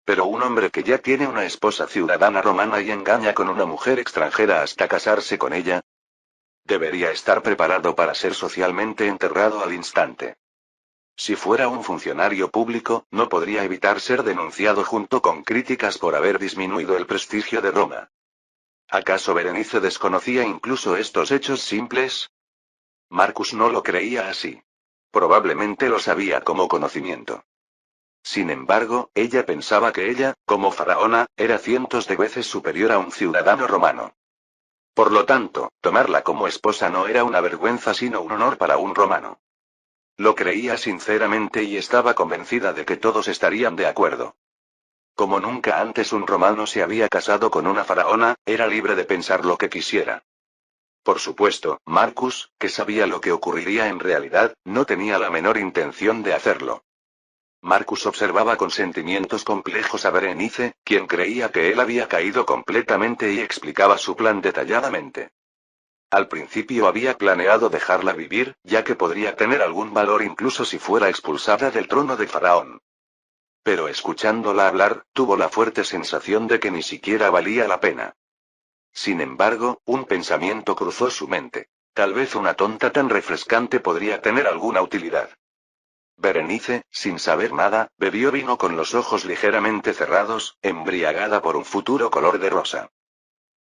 Pero un hombre que ya tiene una esposa ciudadana romana y engaña con una mujer extranjera hasta casarse con ella, debería estar preparado para ser socialmente enterrado al instante. Si fuera un funcionario público, no podría evitar ser denunciado junto con críticas por haber disminuido el prestigio de Roma. ¿Acaso Berenice desconocía incluso estos hechos simples? Marcus no lo creía así. Probablemente lo sabía como conocimiento. Sin embargo, ella pensaba que ella, como faraona, era cientos de veces superior a un ciudadano romano. Por lo tanto, tomarla como esposa no era una vergüenza sino un honor para un romano. Lo creía sinceramente y estaba convencida de que todos estarían de acuerdo. Como nunca antes un romano se había casado con una faraona, era libre de pensar lo que quisiera. Por supuesto, Marcus, que sabía lo que ocurriría en realidad, no tenía la menor intención de hacerlo. Marcus observaba con sentimientos complejos a Berenice, quien creía que él había caído completamente y explicaba su plan detalladamente. Al principio había planeado dejarla vivir, ya que podría tener algún valor incluso si fuera expulsada del trono de Faraón. Pero escuchándola hablar, tuvo la fuerte sensación de que ni siquiera valía la pena. Sin embargo, un pensamiento cruzó su mente. Tal vez una tonta tan refrescante podría tener alguna utilidad. Berenice, sin saber nada, bebió vino con los ojos ligeramente cerrados, embriagada por un futuro color de rosa.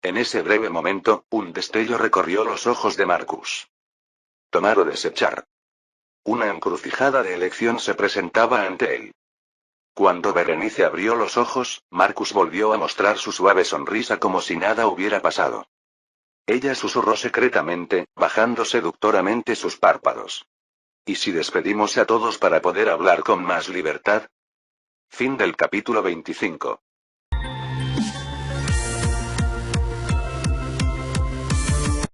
En ese breve momento, un destello recorrió los ojos de Marcus. Tomar o desechar. Una encrucijada de elección se presentaba ante él. Cuando Berenice abrió los ojos, Marcus volvió a mostrar su suave sonrisa como si nada hubiera pasado. Ella susurró secretamente, bajando seductoramente sus párpados. ¿Y si despedimos a todos para poder hablar con más libertad? Fin del capítulo 25.